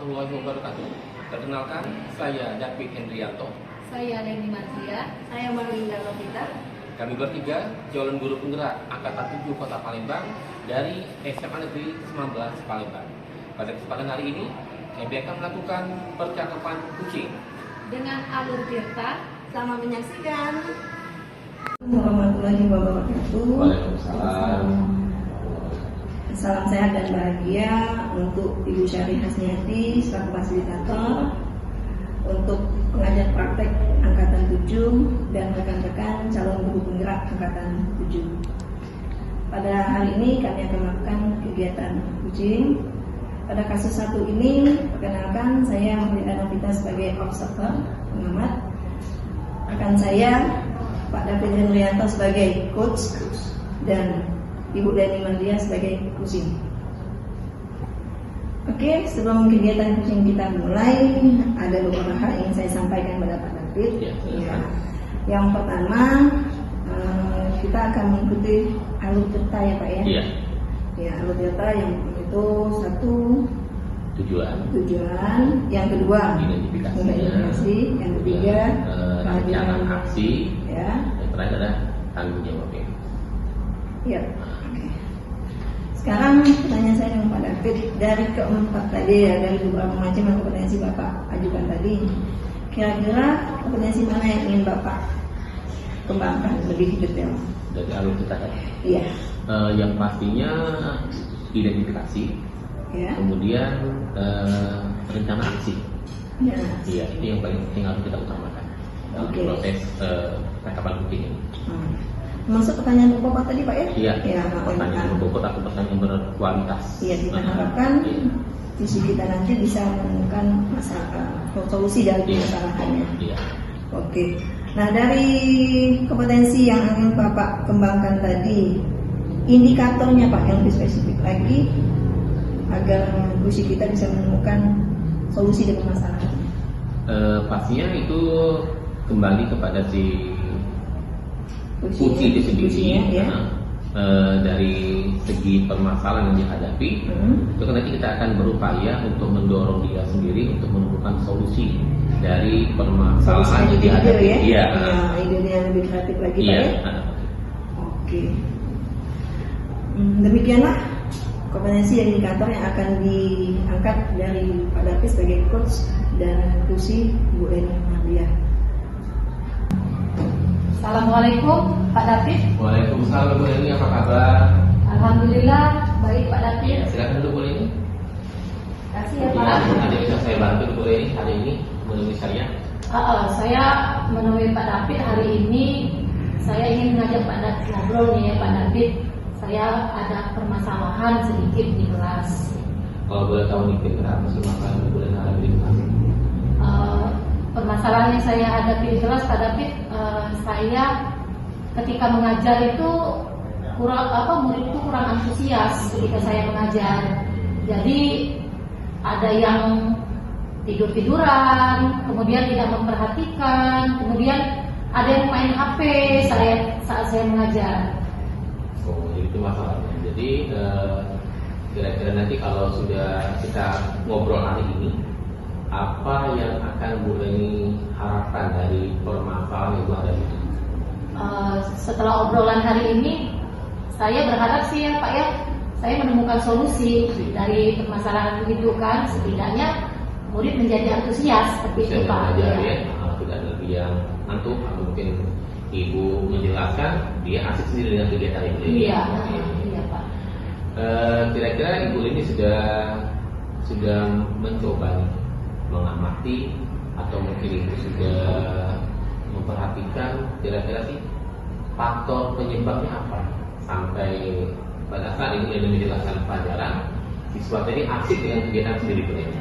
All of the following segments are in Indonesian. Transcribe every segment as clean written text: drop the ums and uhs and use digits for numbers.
warahmatullahi wabarakatuh. Perkenalkan, saya David Hendrianto. Saya Leni Martia. Saya Marlinda Novita. Kami bertiga calon guru penggerak Angkatan 7 Kota Palembang dari SMA Negeri 19 Palembang. Pada kesempatan hari ini, kami akan melakukan percakapan kucing Dengan Alur Tirta. Selamat menyaksikan. Warahmatullahi wabarakatuh. Waalaikumsalam. Salam sehat dan bahagia untuk Ibu Syari Hasniati selaku fasilitator, untuk pengajar praktek Angkatan 7 dan rekan-rekan calon guru penggerak Angkatan 7. Pada hari ini kami akan melakukan kegiatan kucing. Pada kasus satu ini, perkenalkan saya Marlinda Novita sebagai observer, pengamat. Rekan saya Pak David Hendrianto sebagai coach dan Ibu Leni Martia sebagai kucing. Oke, sebelum kegiatan kucing kita mulai, ada beberapa hal yang saya sampaikan pada Pak David. Ya. Yang pertama, kita akan mengikuti alur tirta ya Pak ya. Iya. Ya, alur tirta yang itu satu Tujuan, yang kedua identifikasi, yang ketiga rencana aksi, ya. yang terakhir adalah tanggung jawabnya. Ya. Oke. Sekarang pertanyaan saya dengan Pak David, dari keempat tadi ya, dari beberapa macam kompetensi Bapak ajukan tadi, kira-kira kompetensi mana yang ingin Bapak kembangkan lebih detail? Dari alur kita tadi. Iya. Yang pastinya identifikasi, Ya. kemudian rencana aksi. Ya. Iya, itu yang paling penting harus kita utamakan dalam Oke. proses percakapan kucing ini. Masuk pertanyaan Bapak tadi Pak ya? Iya. Ya, Pertanyaan berbobot atau pertanyaan berkualitas. Iya, kita harapkan visi kita nanti bisa menemukan masalah solusi dari permasalahannya. Iya. Oke. Nah, dari kompetensi yang ingin Bapak kembangkan tadi, indikatornya Pak yang lebih spesifik lagi agar visi kita bisa menemukan solusi dari permasalahan. Pastinya itu kembali kepada si kunci itu sendiri. Kuncinya, ya. Dari segi permasalahan yang dihadapi, itu kan nanti kita akan berupaya untuk mendorong dia sendiri untuk menemukan solusi dari permasalahan yang dihadapi. Ya? Iya. Ide yang lebih kreatif lagi Iya. Pak ya. Oke. Demikianlah kompetensi dan indikator yang akan diangkat dari Pak David sebagai coach dan kursi Bu Leni Martia. Assalamualaikum Pak David. Waalaikumsalam Bu Leni, apa kabar? Alhamdulillah baik Pak David. Iya, silakan dulu Bu Leni. Terima kasih ya Iya, Pak. ada yang bisa saya bantu Bu Leni hari ini menemui saya? Saya menemui Pak David hari ini. Saya ingin mengajak Pak David ngobrol nih ya Pak David. Saya ada permasalahan sedikit di kelas. Kalau boleh tahu nih kira-kira apa sih masalah yang Bu Leni hadapi di kelas? Permasalahan yang saya hadapi di kelas Pak David, saya ketika mengajar itu murid itu kurang antusias ketika saya mengajar. Jadi ada yang tidur-tiduran, kemudian tidak memperhatikan, kemudian ada yang main HP saat saya mengajar. Oh, jadi itu masalahnya. Jadi kira-kira nanti kalau sudah kita ngobrol hari ini, apa yang akan Bu Leni harapkan dari permasalahan yang ada itu? Setelah obrolan hari ini, saya berharap sih ya Pak ya, saya menemukan solusi dari permasalahan itu kan, setidaknya murid menjadi antusias seperti itu Pak. Belajar ya, tidak ada lebih yang ngantuk, mungkin Ibu menjelaskan, dia asik sendiri dengan kegiatan Ibu Leni. Iya Pak. Kira-kira Ibu Leni sudah mencoba nih, mengamati atau mungkin Ibu sudah memperhatikan kira-kira sih faktor penyebabnya apa sampai pada saat Ibu Leni menjelaskan pelajaran siswa tadi asik dengan kegiatan sendiri Bu Leni?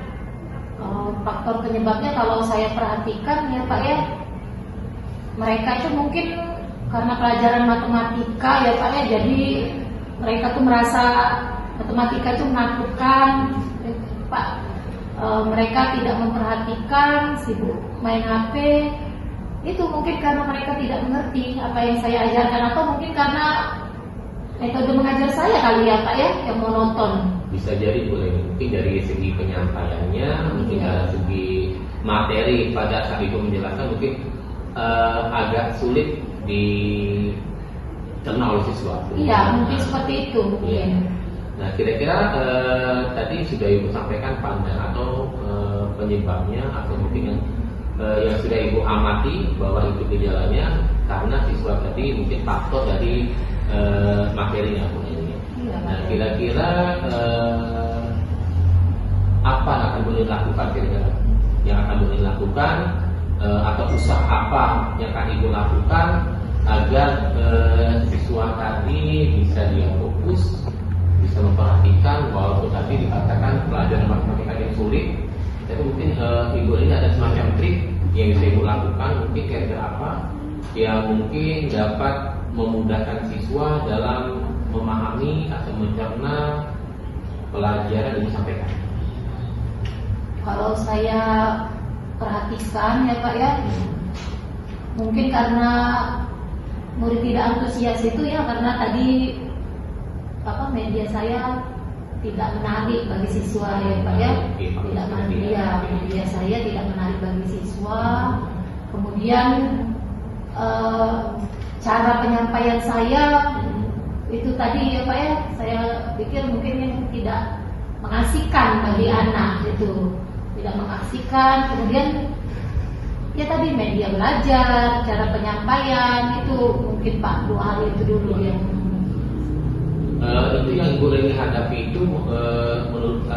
Faktor penyebabnya kalau saya perhatikan ya Pak ya, mereka itu mungkin karena pelajaran matematika ya Pak ya, jadi mereka tuh merasa matematika itu menakutkan Pak. Mereka tidak memperhatikan, sibuk main HP. Itu mungkin karena mereka tidak mengerti apa yang saya ajarkan, atau mungkin karena metode mengajar saya kali ya Pak ya yang monoton. Bisa jadi boleh, mungkin dari segi penyampaiannya, mungkin dari segi materi pada saat Ibu menjelaskan mungkin agak sulit dicerna oleh siswa. Iya, mungkin seperti itu. Iya. Nah, kira-kira tadi sudah Ibu sampaikan pandangan atau penyebabnya atau mungkin yang sudah Ibu amati bahwa itu gejalanya karena siswa tadi mungkin faktor dari materinya Bu. Nah, kira-kira apa yang akan boleh lakukan kira-kira? Yang akan boleh lakukan atau usaha apa yang akan Ibu lakukan agar siswa tadi bisa dia fokus, bisa memperhatikan walaupun tadi dikatakan pelajaran matematika yang sulit, tapi mungkin Ibu ini ada semacam trik yang bisa Ibu lakukan, mungkin kira-kira apa yang mungkin dapat memudahkan siswa dalam memahami atau mencerna pelajaran yang disampaikan. Kalau saya perhatikan ya Pak ya, mungkin karena murid tidak antusias itu ya karena tadi media saya tidak menarik bagi siswa ya Pak ya, tidak menarik media saya tidak menarik bagi siswa. Kemudian cara penyampaian saya itu tadi ya Pak ya, saya pikir mungkin yang tidak mengasihkan bagi anak itu, tidak mengasihkan. Kemudian ya tadi media belajar, cara penyampaian itu mungkin Pak, 2 hal itu dulu yang itu yang Ibu Reni hadapi itu menurut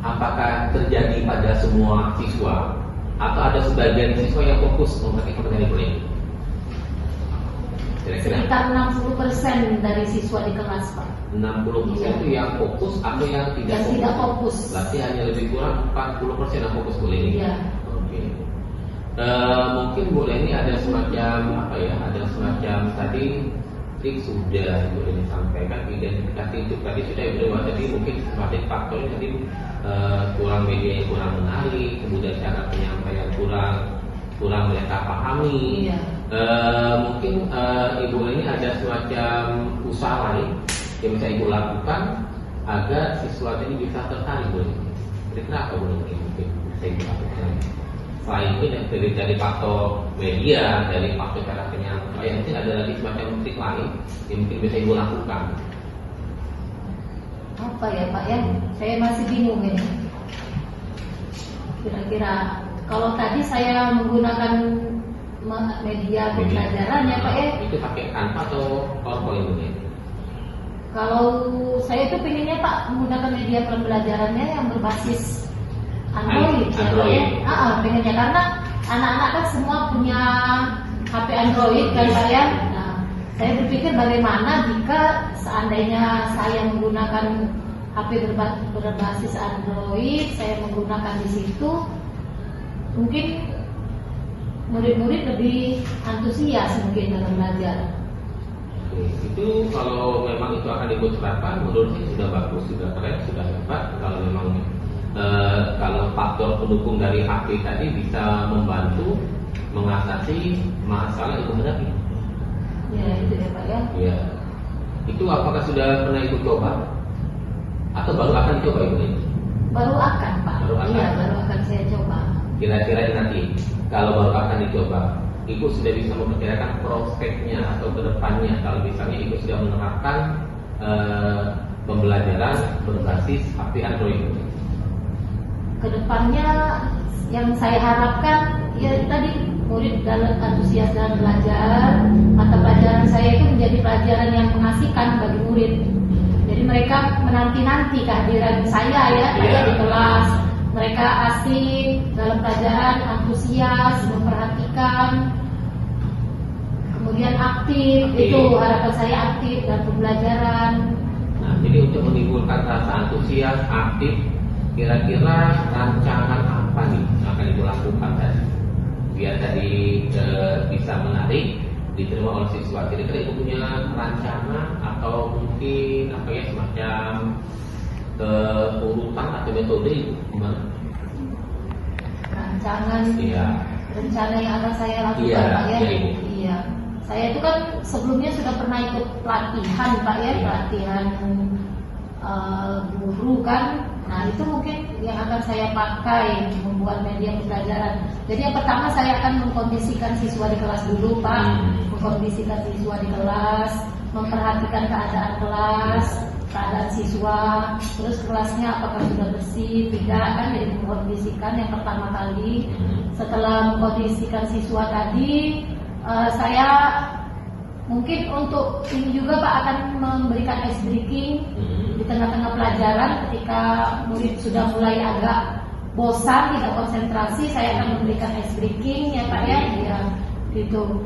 apakah terjadi pada semua siswa atau ada sebagian siswa yang fokus mengerti materi Ibu Reni? sekitar 60% dari siswa di kelas Pak. 60% itu yang fokus atau yang tidak yang fokus? Tidak fokus. Berarti hanya lebih kurang 40% yang fokus Bu Reni. Iya. Oke. Mungkin Bu Reni ada semacam ada semacam tadi trik sudah Ibu Reni sampaikan, identifikasi itu tadi sudah Ibu Reni tadi mungkin seperti faktornya tadi kurang media yang kurang menarik, kemudian cara penyampaian kurang mereka pahami. Iya. Mungkin Ibu ini ada semacam usaha lain yang bisa Ibu lakukan agar siswa ini bisa tertarik Bu. Kira-kira apa Bu ini mungkin bisa Ibu lakukan? Selain itu dari faktor media, dari faktor cara penyampaian, mungkin ada lagi semacam trik lain yang mungkin bisa Ibu lakukan. Apa ya Pak ya? Saya masih bingung ini. Kira-kira kalau tadi saya menggunakan media pembelajaran ya Pak ya. Itu pakai Canva atau PowerPoint ini? Kalau saya itu pengennya Pak menggunakan media pembelajarannya yang berbasis Android ya Pak ya. Pengennya karena anak-anak kan semua punya HP Android kan Pak ya. Nah, saya berpikir bagaimana jika seandainya saya menggunakan HP berbasis Android, saya menggunakan di situ, mungkin murid-murid lebih antusias mungkin dalam belajar. Itu kalau memang itu akan Ibu terapkan, menurut saya sudah bagus, sudah keren, sudah hebat. Kalau memang kalau faktor pendukung dari HP tadi bisa membantu mengatasi masalah itu hadapi. Ya itu ya Pak ya. Ya. Itu apakah sudah pernah Ibu coba? Atau baru akan dicoba Ibu ini? Baru akan Pak. Baru akan. Iya, baru akan saya coba. Kira-kira nanti kalau baru akan dicoba, Ibu sudah bisa memperkirakan prospeknya atau kedepannya kalau misalnya Ibu sudah menerapkan pembelajaran berbasis HP Android. Kedepannya yang saya harapkan ya tadi murid dalam antusias dalam belajar, mata pelajaran saya itu menjadi pelajaran yang mengasihkan bagi murid. Jadi mereka menanti-nanti kehadiran saya ya di kelas. Mereka asik dalam pelajaran, antusias, memperhatikan, kemudian aktif. Itu harapan saya, aktif dalam pembelajaran. Nah, jadi untuk menimbulkan rasa antusias, aktif, kira-kira rancangan apa nih yang akan Ibu lakukan tadi biar tadi bisa menarik, diterima oleh siswa? Kira-kira Ibu punya rancangan atau mungkin semacam urutan atau metode gimana? Rancangan, Iya. rencana yang akan saya lakukan Iya, Pak ya. iya, Ibu. Iya. saya itu kan sebelumnya sudah pernah ikut pelatihan Pak ya, pelatihan guru kan. Nah itu mungkin yang akan saya pakai membuat media pembelajaran. Jadi yang pertama saya akan mengkondisikan siswa di kelas dulu Pak, mengkondisikan siswa di kelas, memperhatikan keadaan kelas, keadaan siswa, terus kelasnya apakah sudah bersih, tidak kan, jadi mengkondisikan yang pertama kali. Setelah mengkondisikan siswa tadi, saya mungkin untuk ini juga Pak akan memberikan ice breaking di tengah-tengah pelajaran ketika murid sudah mulai agak bosan, tidak konsentrasi, saya akan memberikan ice breaking ya Pak ya, ya gitu.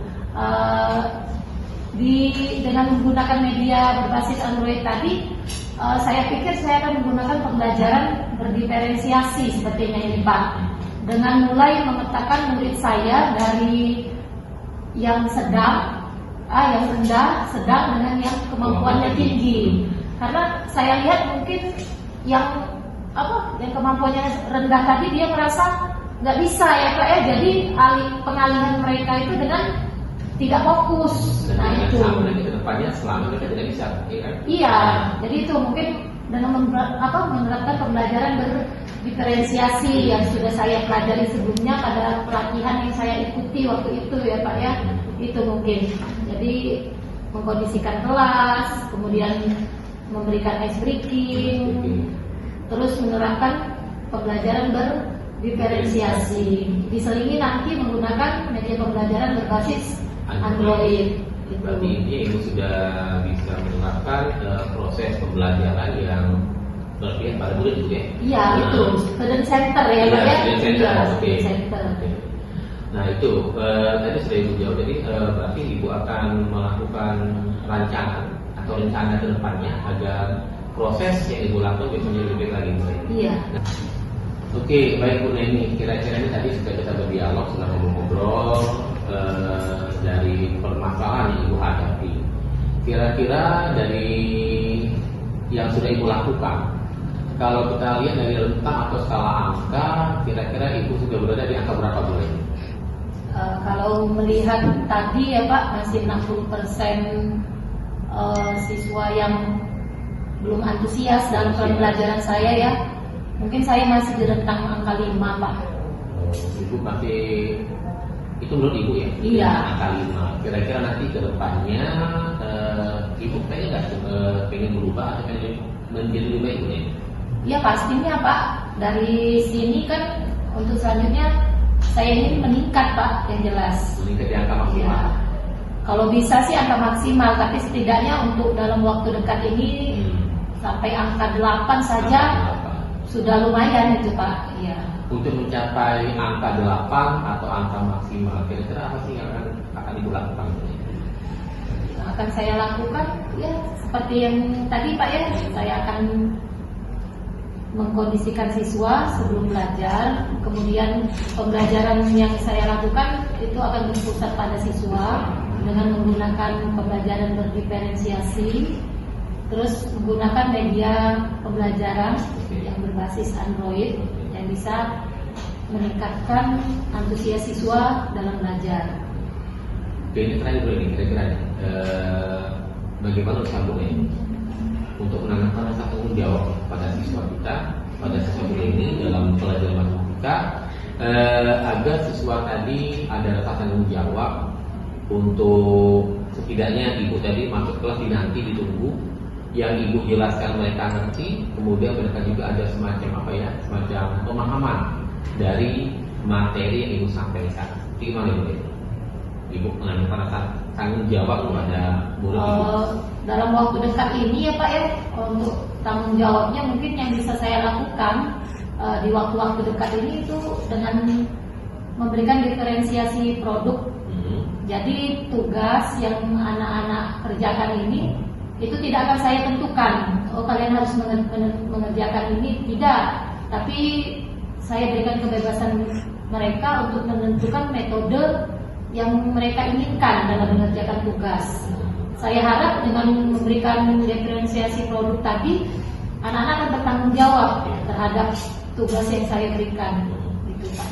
Dengan menggunakan media berbasis Android tadi, saya pikir saya akan menggunakan pembelajaran berdiferensiasi sepertinya ini Pak, dengan mulai memetakan murid saya dari yang sedang, yang rendah, sedang dengan yang kemampuannya tinggi. Karena saya lihat mungkin yang kemampuannya rendah tadi dia merasa nggak bisa ya Pak ya, jadi pengalihan mereka itu dengan tidak fokus. Nah itu. Ke depannya selama mereka tidak bisa, ya kan? Iya, jadi itu mungkin dengan menerapkan pembelajaran berdiferensiasi yang sudah saya pelajari sebelumnya pada pelatihan yang saya ikuti waktu itu ya Pak ya, itu mungkin. Jadi mengkondisikan kelas, kemudian memberikan ice breaking, terus menerapkan pembelajaran berdiferensiasi, diselingi nanti menggunakan media pembelajaran berbasis Android. Berarti ini Ibu sudah bisa menerapkan proses pembelajaran yang berpihak pada murid juga ya? Iya, itu student center ya Pak ya? Student center, oke. Center. Nah itu tadi sudah Ibu jawab, jadi berarti Ibu akan melakukan rancangan atau rencana ke depannya agar proses yang Ibu lakukan bisa menjadi lebih baik lagi. Iya. Oke, baik Bu Neni, kira-kira ini tadi sudah kita berdialog, sudah ngobrol dari permasalahan yang Ibu hadapi. Kira-kira dari yang sudah Ibu lakukan, kalau kita lihat dari rentang atau skala angka, kira-kira Ibu sudah berada di angka berapa Bu Neni? Kalau melihat tadi ya Pak, masih 60% siswa yang belum antusias dalam pembelajaran saya ya. Mungkin saya masih di rentang angka 5 Pak. Ibu masih, itu menurut Ibu ya? Iya. Angka 5. Kira-kira nanti ke depannya Ibu kayaknya nggak pengen berubah atau pengen menjadi lebih baik Bu Neni? Ya pastinya Pak. Dari sini kan untuk selanjutnya saya ingin meningkat Pak, yang jelas. Meningkat di angka maksimal. Ya. Kalau bisa sih angka maksimal, tapi setidaknya untuk dalam waktu dekat ini sampai angka 8 saja sudah lumayan itu Pak. Iya. Untuk mencapai angka 8 atau angka maksimal, kira-kira apa sih yang akan Ibu lakukan? Yang akan saya lakukan ya seperti yang tadi Pak ya, saya akan mengkondisikan siswa sebelum belajar, kemudian pembelajaran yang saya lakukan itu akan berpusat pada siswa dengan menggunakan pembelajaran berdiferensiasi, terus menggunakan media pembelajaran yang berbasis Android yang bisa meningkatkan antusias siswa dalam belajar. Oke, ini terakhir dulu ini, kira-kira bagaimana usaha ini untuk menanamkan rasa tanggung jawab pada siswa kita, pada siswa ini dalam pelajaran matematika, agar siswa tadi ada rasa tanggung jawab untuk setidaknya Ibu tadi masuk kelas nanti ditunggu, yang Ibu jelaskan mereka ngerti, kemudian mereka juga ada semacam pemahaman dari materi yang Ibu sampaikan. Gimana Ibu menanamkan rasa tanggung jawab kepada murid Ibu? Dalam waktu dekat ini ya Pak ya, untuk tanggung jawabnya mungkin yang bisa saya lakukan di waktu-waktu dekat ini itu dengan memberikan diferensiasi produk. Jadi tugas yang anak-anak kerjakan ini itu tidak akan saya tentukan, oh kalian harus mengerjakan ini, tidak. Tapi saya berikan kebebasan mereka untuk menentukan metode yang mereka inginkan dalam mengerjakan tugas. Saya harap dengan memberikan diferensiasi produk tadi, anak-anak akan bertanggung jawab terhadap tugas yang saya berikan. Gitu Pak.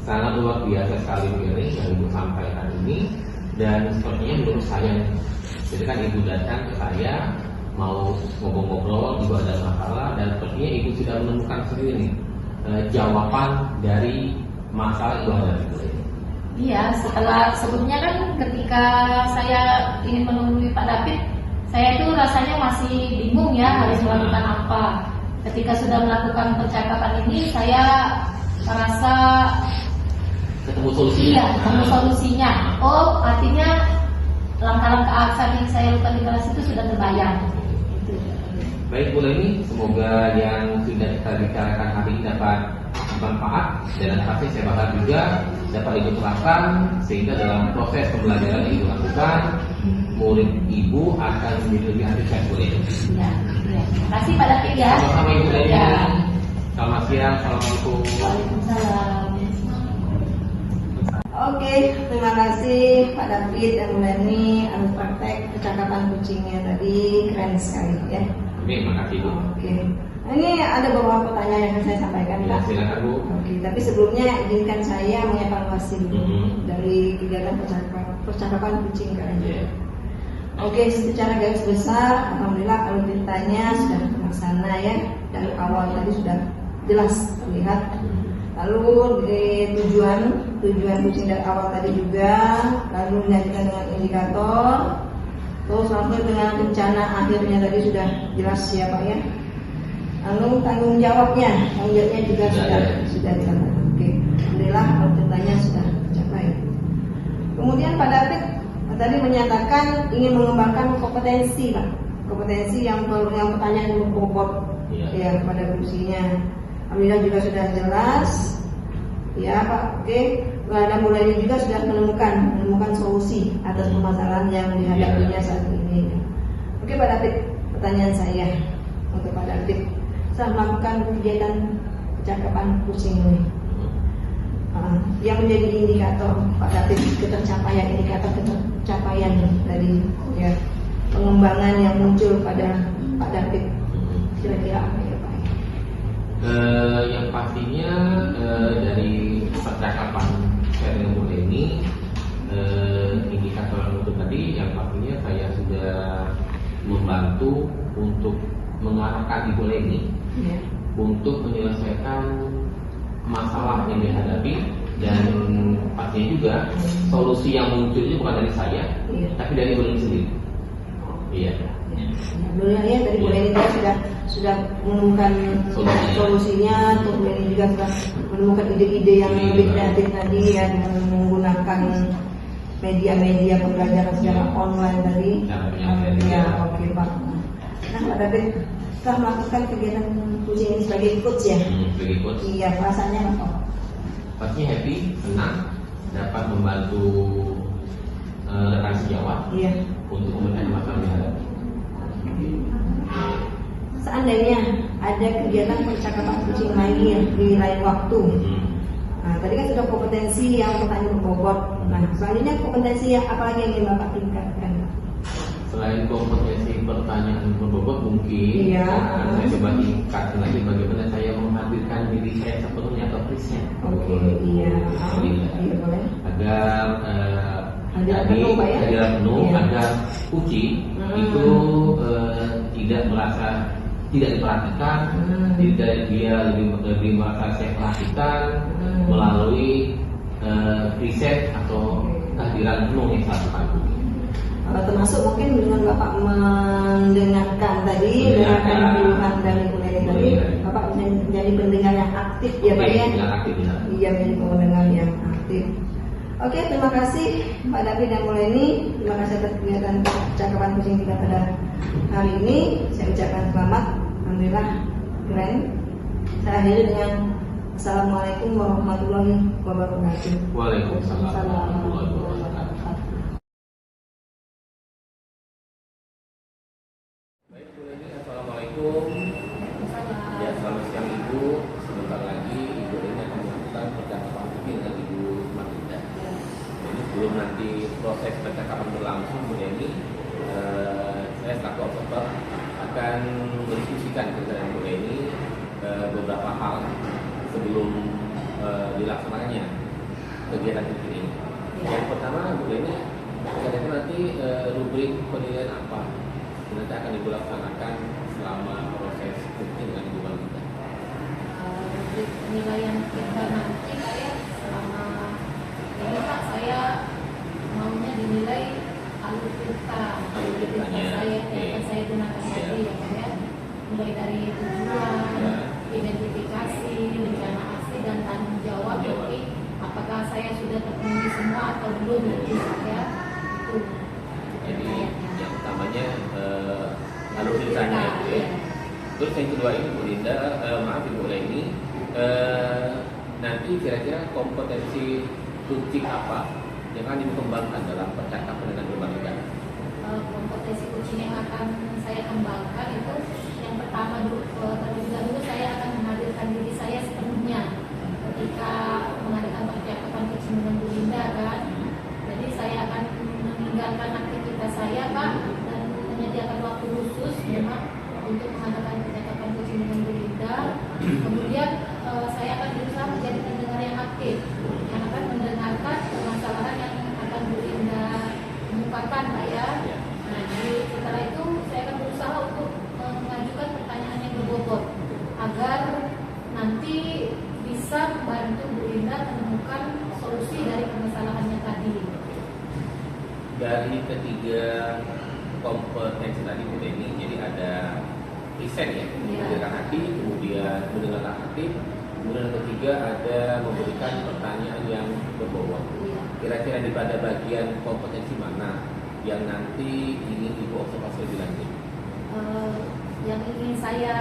Sangat luar biasa sekali ini yang Ibu sampaikan ini. dan sepertinya menurut saya, jadi kan ibu datang ke saya mau ngobrol-ngobrol, ibu ada masalah, dan sepertinya ibu sudah menemukan sendiri nih jawaban dari masalah ibu ada. Iya, sebelumnya kan ketika saya ingin menemui Pak David, saya itu rasanya masih bingung ya harus melakukan apa. Ketika sudah melakukan percakapan ini, saya merasa ketemu solusinya. Iya, ketemu solusinya. Oh, artinya langkah-langkah aksan yang saya lakukan di kelas itu sudah terbayang. Baik Bu Leni, semoga yang sudah kita bicarakan hari ini dapat bermanfaat, dan pasti saya bakal juga dapat ibu terapkan, sehingga dalam proses pembelajaran yang ibu lakukan, murid ibu akan menjadi lebih antusias Bu Leni. Iya, iya. Terima kasih Pak David ya. Sama-sama Ibu Leni. Ya. Selamat siang, assalamualaikum. Waalaikumsalam. Oke, terima kasih Pak David dan Bu Leni atas praktek percakapan kucingnya tadi, keren sekali ya. Oke, makasih Bu. Oke, nah, ini ada beberapa pertanyaan yang akan saya sampaikan Ya, Pak. silakan Bu. Oke, tapi sebelumnya izinkan saya mengevaluasi dulu dari kegiatan percakapan kucing kali ini. Ya. Oke, secara garis besar, alhamdulillah alutsistanya sudah terlaksana ya, dari awal tadi sudah jelas terlihat. Lalu tujuan kucing dari awal tadi juga, lalu dilanjutkan dengan indikator, terus langsung dengan rencana akhirnya tadi sudah jelas ya Pak ya. Lalu tanggung jawabnya juga sudah dilakukan. Oke, alhamdulillah alutsistanya sudah tercapai. Kemudian Pak David tadi menyatakan ingin mengembangkan kompetensi Pak, kompetensi yang pertanyaan berbobot ya kepada kursinya. Alhamdulillah juga sudah jelas ya Pak. Oke, dan mulai juga sudah menemukan solusi atas permasalahan yang dihadapinya saat ini. Oke Pak David, pertanyaan saya untuk Pak David, setelah melakukan kegiatan percakapan kucing ini, yang menjadi indikator Pak David indikator ketercapaian tadi ya, pengembangan yang muncul pada Pak David, kira-kira apa ya Pak? Yang pastinya dari percakapan saya dengan Bu Leni, indikator untuk tadi yang pastinya saya sudah membantu untuk mengarahkan Ibu Leni untuk menyelesaikan masalah yang dihadapi, dan pastinya juga solusi yang muncul itu bukan dari saya, tapi dari Ibu Leni sendiri. Iya. Alhamdulillah ya, dari Bu Leni sudah menemukan solusinya, terus Bu Leni juga sudah menemukan ide-ide yang lebih kreatif tadi ya, dengan menggunakan media-media pembelajaran secara online tadi. Ya, oke Pak. Nah Pak David, setelah melakukan kegiatan kucing ini sebagai coach ya? Sebagai coach. Iya, perasaannya apa? Pastinya happy, senang, dapat membantu rekan sejawat untuk memecahkan masalah yang ada. Seandainya ada kegiatan percakapan kucing lainnya di lain waktu, nah tadi kan sudah kompetensi yang pertanyaan berbobot. Nah selanjutnya kompetensi yang apa lagi yang ingin Bapak tingkatkan? Selain kompetensi pertanyaan berbobot, mungkin saya coba tingkatkan lagi bagaimana saya menghadirkan diri saya sepenuhnya atau present. Boleh. Agar hadiran penuh, Pak ya? Hadiran penuh, agar kucing itu tidak merasa tidak diperhatikan, dia lebih merasa saya perhatikan melalui riset atau kehadiran penuh yang saya lakukan. Termasuk mungkin dengan Bapak mendengarkan keluhan dari Bu Leni tadi, Bapak menjadi pendengar yang aktif ya Pak ya? Iya, menjadi pendengar yang aktif. Oke, terima kasih Pak David dan Bu Leni. Terima kasih atas kegiatan percakapan kucing kita pada hari ini. Saya ucapkan selamat. Alhamdulillah, keren. Saya akhiri dengan Assalamualaikum warahmatullahi wabarakatuh. Waalaikumsalam warahmatullahi wabarakatuh. Baik, Bu Leni, assalamualaikum. Ya, selamat siang Ibu. Sebentar lagi Ibu Leni akan melakukan percakapan dengan Ibu Matilda. Jadi sebelum nanti proses percakapan berlangsung, Bu Leni, saya selaku observer akan mendiskusikan dengan Bu Leni beberapa hal sebelum dilaksanakannya kegiatan ini. Yang pertama, Bu Leni, Kira-kira nanti rubrik penilaian apa nanti akan dilaksanakan selama proses bukti dengan Ibu Balita? Rubrik penilaian kita nanti Pak ya, selama ini Pak saya maunya dinilai alutsista saya yang akan saya gunakan tadi ya Pak ya, mulai dari tujuan, identifikasi, rencana aksi dan tanggung jawab. Jadi apakah saya sudah terpenuhi semua atau belum gitu ya? Itu. Jadi yang utamanya alutsistanya itu ya. Terus yang kedua ini Bu Linda, maaf Ibu Leni, nanti kira-kira kompetensi kunci apa yang akan dikembangkan dalam percakapan dengan berbagai negara? Kompetensi kucing yang akan saya kembangkan itu yang pertama terlebih dahulu saya akan menghadirkan diri saya sepenuhnya ketika mengadakan percakapan kucing dengan Bu Linda kan. Jadi saya akan meninggalkan aktivitas saya Pak dan menyediakan waktu khusus memang untuk mengadakan percakapan kucing dengan Bu Linda. Kemudian saya akan berusaha menjadi pendengar yang aktif yang akan mendengarkan permasalahan yang akan Bu Linda kemukakan Pak ya. Nah, jadi setelah itu saya akan berusaha untuk mengajukan pertanyaan yang berbobot agar nanti bisa membantu Bu Linda menemukan solusi dari permasalahannya tadi. Dari ketiga kompetensi tadi Bu Leni, jadi ada riset ya, mendengarkan hati, kemudian mendengarkan aktif, kemudian yang ketiga ada memberikan pertanyaan yang berbobot. Kira-kira di pada bagian kompetensi mana yang nanti ingin Ibu observasi lebih lanjut? Yang ingin saya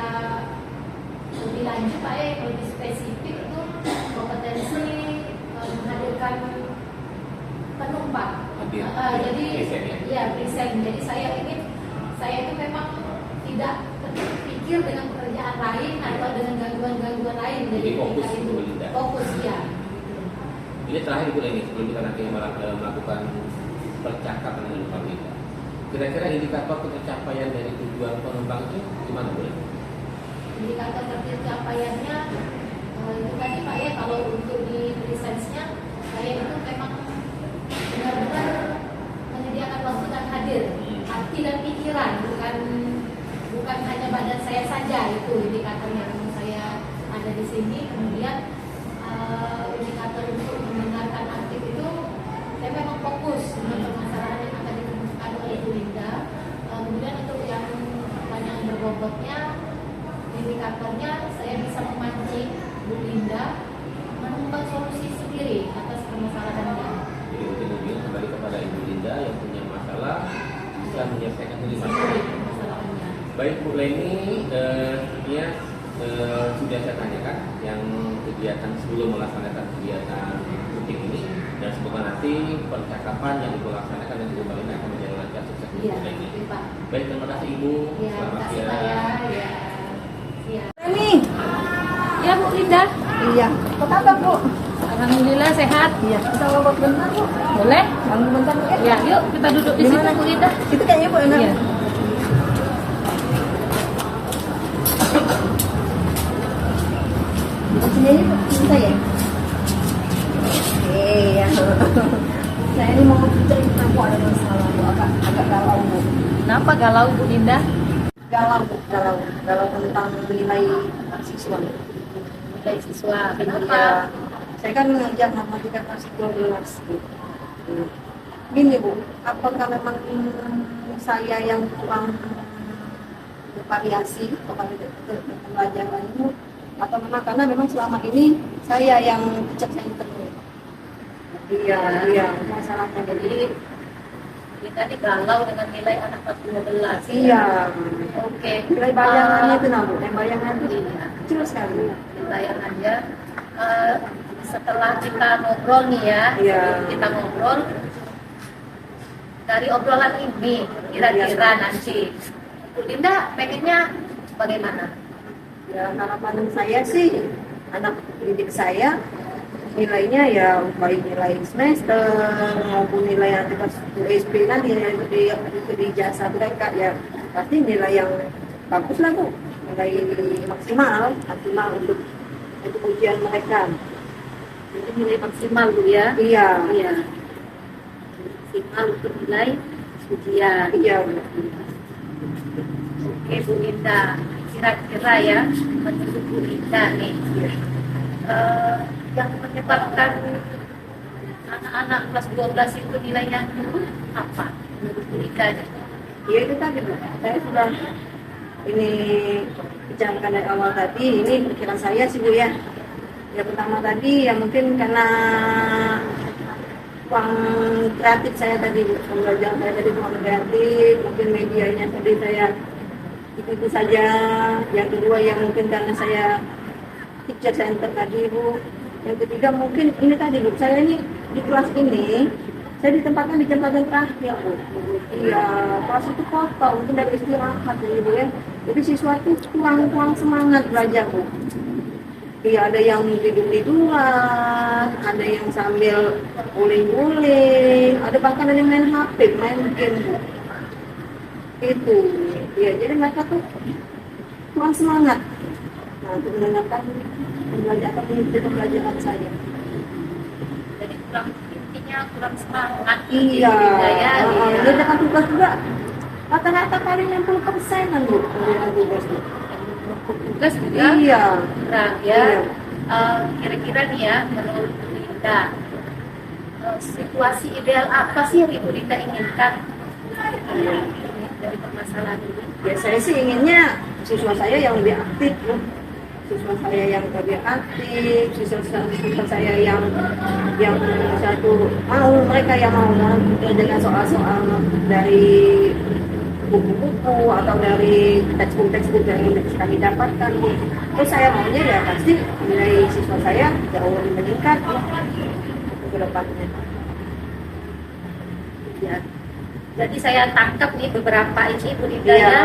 lebih lanjut Pak ya, lebih spesifik itu kompetensi menghadirkan penumpang. Jadi present. Jadi saya itu memang tidak terpikir dengan pekerjaan lain atau dengan gangguan-gangguan lain. Jadi fokus itu Linda. Fokus ya. Ini terakhir Bu Leni, sebelum kita nanti melakukan percakapan dengan Ibu Balita. Kira-kira indikator pencapaian dari tujuan penumpang itu gimana Bu Leni? Indikator pencapaiannya itu tadi Pak ya, kalau untuk di presence-nya saya itu memang benar-benar menyediakan waktu dan hadir, hati dan pikiran, bukan hanya badan saya saja. Itu indikator yang saya ada di sini. Kemudian indikator untuk mendengarkan aktif itu saya memang fokus dengan permasalahan yang akan ditemukan oleh Bu Linda. Kemudian untuk yang pertanyaan berbobotnya, indikatornya saya bisa memancing Bu Linda menemukan solusi sendiri atas permasalahannya. Jadi ujung-ujungnya kembali kepada Ibu Linda yang punya masalah bisa menyelesaikan sendiri masalahnya. Baik Bu Leni, sepertinya sudah saya tanyakan yang kegiatan sebelum melaksanakan kegiatan rutin ini, dan semoga nanti percakapan yang Ibu laksanakan dan Ibu Balita akan menjadi lancar sukses Bu Leni. Baik, terima kasih Ibu. Selamat siang. Ya. Ini, Ya Bu Linda. iya. Apa kabar Bu? Alhamdulillah sehat. Iya. Kita ngobrol bentar Bu. Boleh? Ganggu bentar ya? Ya, yuk kita duduk di sini Bu Linda. Itu kayaknya Bu enak. Iya. Sini aja Bu, bisa ya? Iya. Saya ini mau cerita Bu, ada masalah Bu, agak galau Bu. Kenapa galau Bu Linda? Galau tentang nilai siswa. Nilai siswa. Iya. Kenapa? Saya kan mengajar matematika kelas 12 Bu. Gini Bu, apakah memang saya yang kurang bervariasi kepada pembelajaran itu, atau memang karena memang selama ini saya yang bijaksana terus? Iya. Masalahnya jadi kita galau dengan nilai anak kelas 12. Iya. Oke. Nilai bayangannya itu Bu, bayangan itu kecil sekali. Bayangannya setelah kita ngobrol nih ya, Iya. kita ngobrol dari obrolan ini kira-kira nanti Bu Linda pengennya bagaimana? Ya, harapan saya sih anak didik saya nilainya ya baik nilai semester maupun nilai nanti pas SP nanti di jasa mereka ya pasti nilai yang bagus lah Bu, nilai maksimal untuk ujian mereka. Itu nilai maksimal Bu ya? Iya. maksimal untuk nilai ujian. Iya. Oke Bu Linda, kira-kira ya menurut Bu Linda nih, yang menyebabkan anak-anak kelas 12 itu nilainya turun apa menurut Bu Linda? Ya itu tadi Bu, saya sudah ini bicarakan dari awal tadi, ini pikiran saya sih Bu ya. Ya pertama tadi ya mungkin karena uang kreatif saya tadi, pembelajaran saya tadi uang kreatif, mungkin medianya tadi saya itu saja. Yang kedua ya mungkin karena saya teacher center tadi Bu. Yang ketiga mungkin ini tadi Bu, saya ini di kelas ini saya ditempatkan di jam pelajaran terakhir Bu. Iya, kelas itu kosong, mungkin dari istirahat ya Bu ya. Jadi siswa itu kurang semangat belajar Bu. Iya, ada yang tidur-tiduran, ada yang sambil guling-guling, ada bahkan ada yang main HP, main game Bu. Itu, ya jadi mereka tuh kurang semangat. Nah, untuk mendengarkan pembelajaran atau mengikuti pembelajaran saya. Jadi intinya kurang semangat. Iya, ya. mengerjakan tugas juga rata-rata paling 60% kan Bu, mengerjakan tugas Bu. Tugas juga Iya. kurang ya. Iya. Kira-kira nih ya menurut Bu Linda, situasi ideal apa sih yang Ibu Linda inginkan dari permasalahan ini? Ya saya sih inginnya siswa saya yang lebih aktif Bu. Siswa saya yang lebih aktif, siswa saya yang satu mereka yang mau mengerjakan soal-soal dari buku-buku atau dari textbook yang kami dapatkan. Terus saya maunya ya pasti nilai siswa saya jauh lebih meningkat ke depannya. Ya. Jadi saya tangkap nih beberapa ini Bu Linda Iya. ya.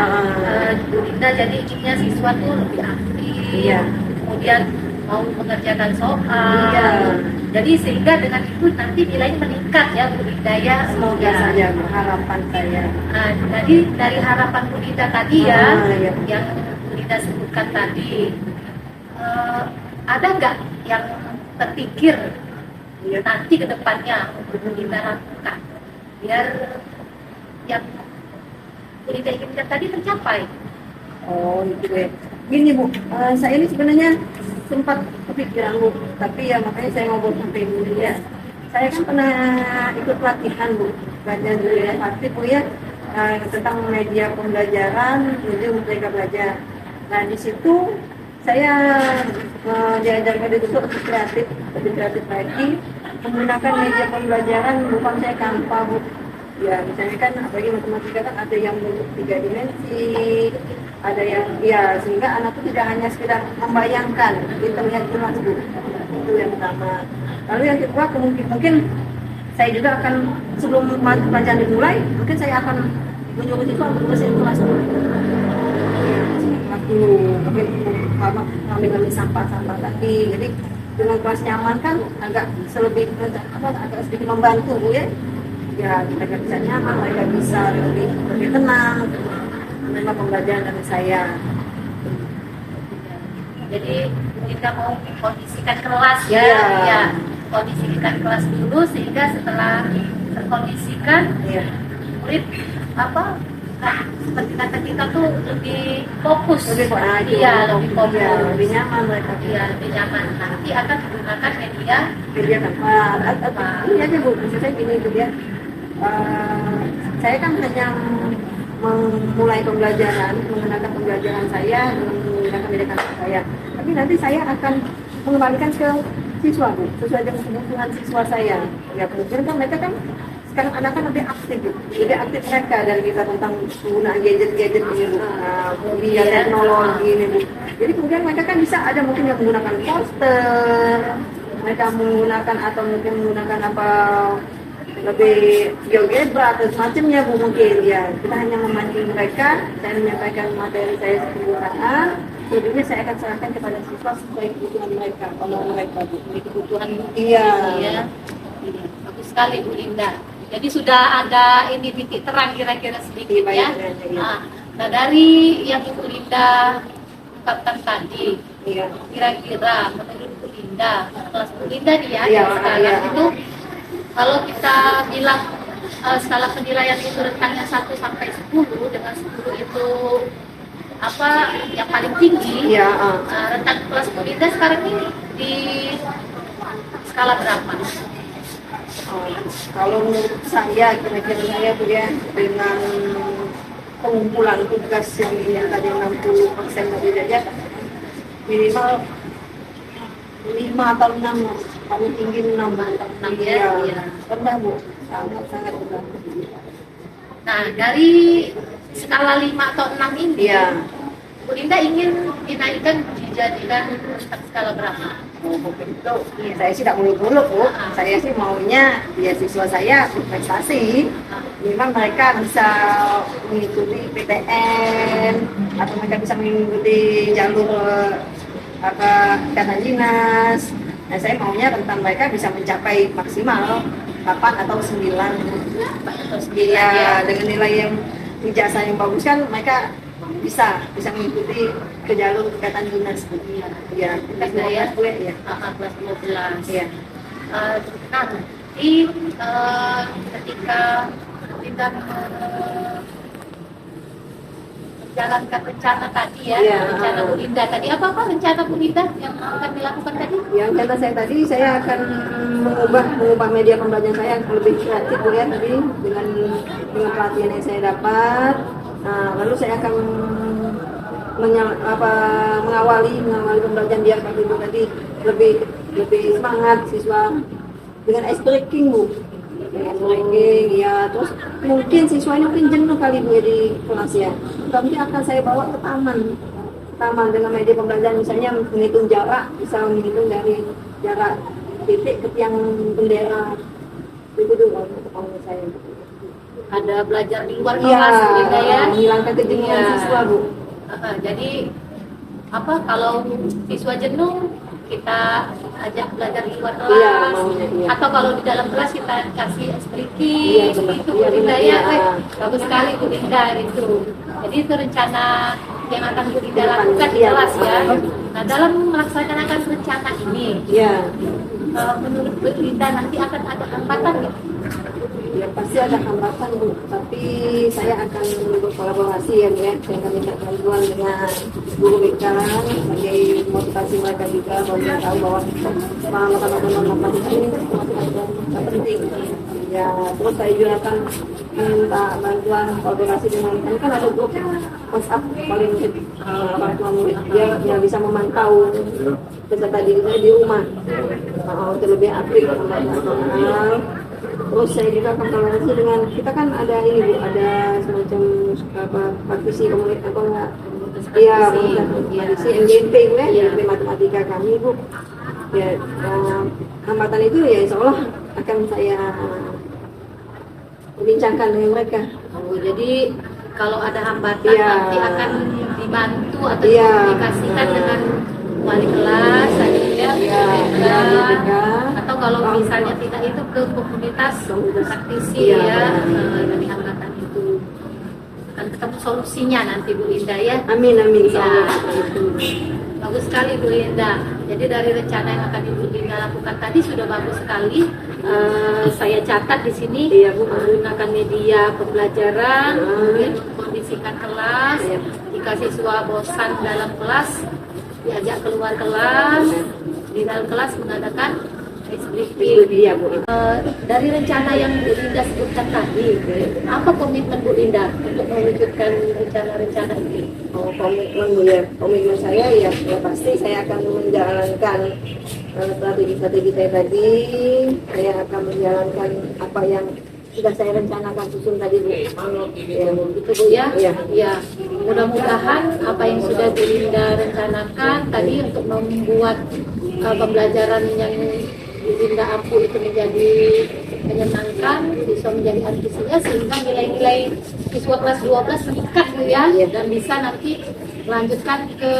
Bu Linda jadi inginnya siswa tuh lebih aktif. Iya. Kemudian mau mengerjakan soal. Iya. Jadi sehingga dengan itu nanti nilainya meningkat ya Bu Linda ya. Semoga Ya. saja harapan saya. Nah, jadi dari harapan Bu Linda tadi ya, Iya. yang Bu Linda sebutkan tadi, ada nggak yang terpikir Iya. nanti ke depannya untuk Bu Linda lakukan biar yang Bu Linda inginkan tadi tercapai? Oh itu ya. Gini Bu, saya ini sebenarnya sempat kepikiran Bu, tapi ya makanya saya ngobrol sampai dulu ya. Saya kan pernah ikut pelatihan Bu, belajar dulu ya pasti Bu ya, tentang media pembelajaran, jadi mereka belajar. Nah di situ saya diajarkan itu lebih kreatif lagi, menggunakan media pembelajaran bukan saya Canva Bu. Ya misalnya kan apalagi matematika kan ada yang bentuk 3 dimensi, ada yang ya sehingga anak itu tidak hanya sekedar membayangkan, kita lihat jelas Bu. Itu yang pertama. Lalu yang kedua mungkin saya juga akan sebelum pelajaran dimulai, mungkin saya akan menyuruh siswa untuk bersihin kelas dulu. Mungkin ngambil sampah tadi. Jadi dengan kelas nyaman kan agak sedikit membantu Bu ya. Ya mereka bisa nyaman, mereka bisa lebih tenang menerima pembelajaran dari saya. Jadi kita mau kondisikan kelas ya, Iya. ya kondisikan kelas dulu sehingga setelah terkondisikan Iya. murid seperti kata kita tuh lebih fokus, iya lebih fokus, ya, lebih nyaman mereka. iya lebih nyaman. Nanti akan menggunakan media Ini aja Bu, maksud saya gini Bu ya. Saya kan hanya memulai pembelajaran, menggunakan pembelajaran saya dengan menggunakan media kantor saya. Tapi nanti saya akan mengembalikan ke siswa Bu, sesuai dengan kebutuhan siswa saya. Ya kemudian kan mereka kan sekarang anak kan lebih aktif Bu, lebih aktif mereka dari kita tentang penggunaan gadget ini Bu, media teknologi ini Bu. Jadi kemudian mereka kan bisa ada mungkin yang menggunakan poster, mereka menggunakan atau mungkin menggunakan apa lebih GeoGebra atau semacamnya Bu mungkin ya. Kita hanya memancing mereka dan menyampaikan materi saya keseluruhan. Selebihnya saya akan serahkan kepada siswa sesuai kebutuhan mereka, kalau mereka Bu. kebutuhan Iya. ya. Bagus sekali Bu Linda. Jadi sudah ada ini titik terang kira-kira sedikit ya. Nah dari yang Ibu Linda ungkapkan tadi, Iya. kira-kira menurut Bu Linda, kelas Bu Linda nih ya, Iya, yang sekarang iya. itu kalau kita bilang skala penilaian itu rentangnya 1 sampai 10, dengan 10 itu apa yang paling tinggi. Ya, Rentang kelas Bu Linda sekarang ini di skala berapa? kalau menurut saya, kira-kira saya Bu ya, dengan pengumpulan tugas yang tadi 60% tadi saja, minimal 5 atau 6, paling tinggi 6 atau 6 ya. Rendah Bu, sangat rendah. Nah, dari skala 5 atau 6 ini, Iya. Bu Linda ingin dinaikkan dijadikan skala berapa? Itu saya sih tidak muluk-muluk Bu. Saya sih maunya ya siswa saya berprestasi. Memang mereka bisa mengikuti PTN atau mereka bisa mengikuti jalur ikatan dinas. Nah, saya maunya rentang mereka bisa mencapai maksimal 8 atau 9. Ya, dengan nilai yang ijazah yang bagus kan mereka bisa mengikuti ke jalur ikatan dinas. Ya, kita ya. boleh ya. Kelas 12. Iya. Nah, ketika kita menjalankan rencana tadi ya, Iya. rencana Bu Linda tadi, apa rencana Bu Linda yang akan dilakukan tadi? Yang kata saya tadi, saya akan mengubah media pembelajaran saya yang lebih kreatif Bu ya, tadi dengan pelatihan yang saya dapat. Nah, lalu saya akan mengawali pembelajaran biar Pak Ibu tadi lebih semangat siswa dengan ice breaking Bu. Dengan breaking ya, terus mungkin siswa ini mungkin jenuh kali Bu ya di kelas ya. Tapi akan saya bawa ke taman dengan media pembelajaran, misalnya menghitung jarak, bisa menghitung dari jarak titik ke tiang bendera. Itu dulu untuk saya. Ada belajar di luar kelas Bu Linda ya, menghilangkan kejenuhan siswa Bu. Jadi kalau siswa jenuh kita ajak belajar di luar kelas, iya. atau kalau di dalam kelas kita kasih expliking, Iya, benar. itu Bu Iya, Linda benar, ya, iya. bagus sekali Bu Linda itu. Jadi itu rencana yang akan Bu Linda lakukan di Iya. kelas ya. Nah, dalam melaksanakan rencana ini, Ya, menurut Bu Linda nanti akan ada hambatan nggak? ya pasti ada hambatan Bu, tapi saya akan berkolaborasi ya Bu ya. Saya akan minta bantuan dengan guru BK sebagai motivasi mereka juga, bahwa mereka tahu bahwa matematika ini matematika penting. Ya, terus saya juga akan minta bantuan kolaborasi dengan kan ada grup WhatsApp paling orang tua murid, dia bisa memantau peserta didik saya di rumah untuk lebih update sama nasional. Terus saya juga akan kolaborasi dengan, kita kan ada ini Bu, ada semacam praktisi komunitas atau enggak? Iya, praktisi MGMP Bu ya, MGMP matematika kami Bu. Ya, hambatan itu ya insya Allah akan saya bincangkan dengan mereka. Jadi kalau ada hambatan nanti akan dibantu atau Iya. dikomunikasikan dengan wali kelas atau kalau misalnya tidak itu ke komunitas praktisi dari hambatan itu akan ketemu solusinya nanti Bu Linda ya. Amin. Ya. Bagus sekali Bu Linda. Jadi dari rencana yang akan Ibu Linda lakukan tadi sudah bagus sekali. Saya catat di sini menggunakan media pembelajaran, kemudian kondisikan kelas. Jika siswa bosan dalam kelas, diajak keluar kelas, di dalam kelas mengadakan briefing. Dari rencana yang Bu Linda sebutkan tadi, apa komitmen Bu Linda untuk mewujudkan rencana-rencana ini? Komitmen saya ya pasti saya akan menjalankan strategi saya tadi. Saya akan menjalankan apa yang sudah saya rencanakan susun tadi Bu. Itu Bu ya. Ya. Mudah-mudahan apa yang sudah Bu Linda rencanakan tadi untuk membuat pembelajaran yang Bu Linda ampuh itu menjadi menyenangkan, siswa menjadi antusias sehingga nilai-nilai siswa kelas 12 meningkat Bu ya, dan bisa nanti melanjutkan ke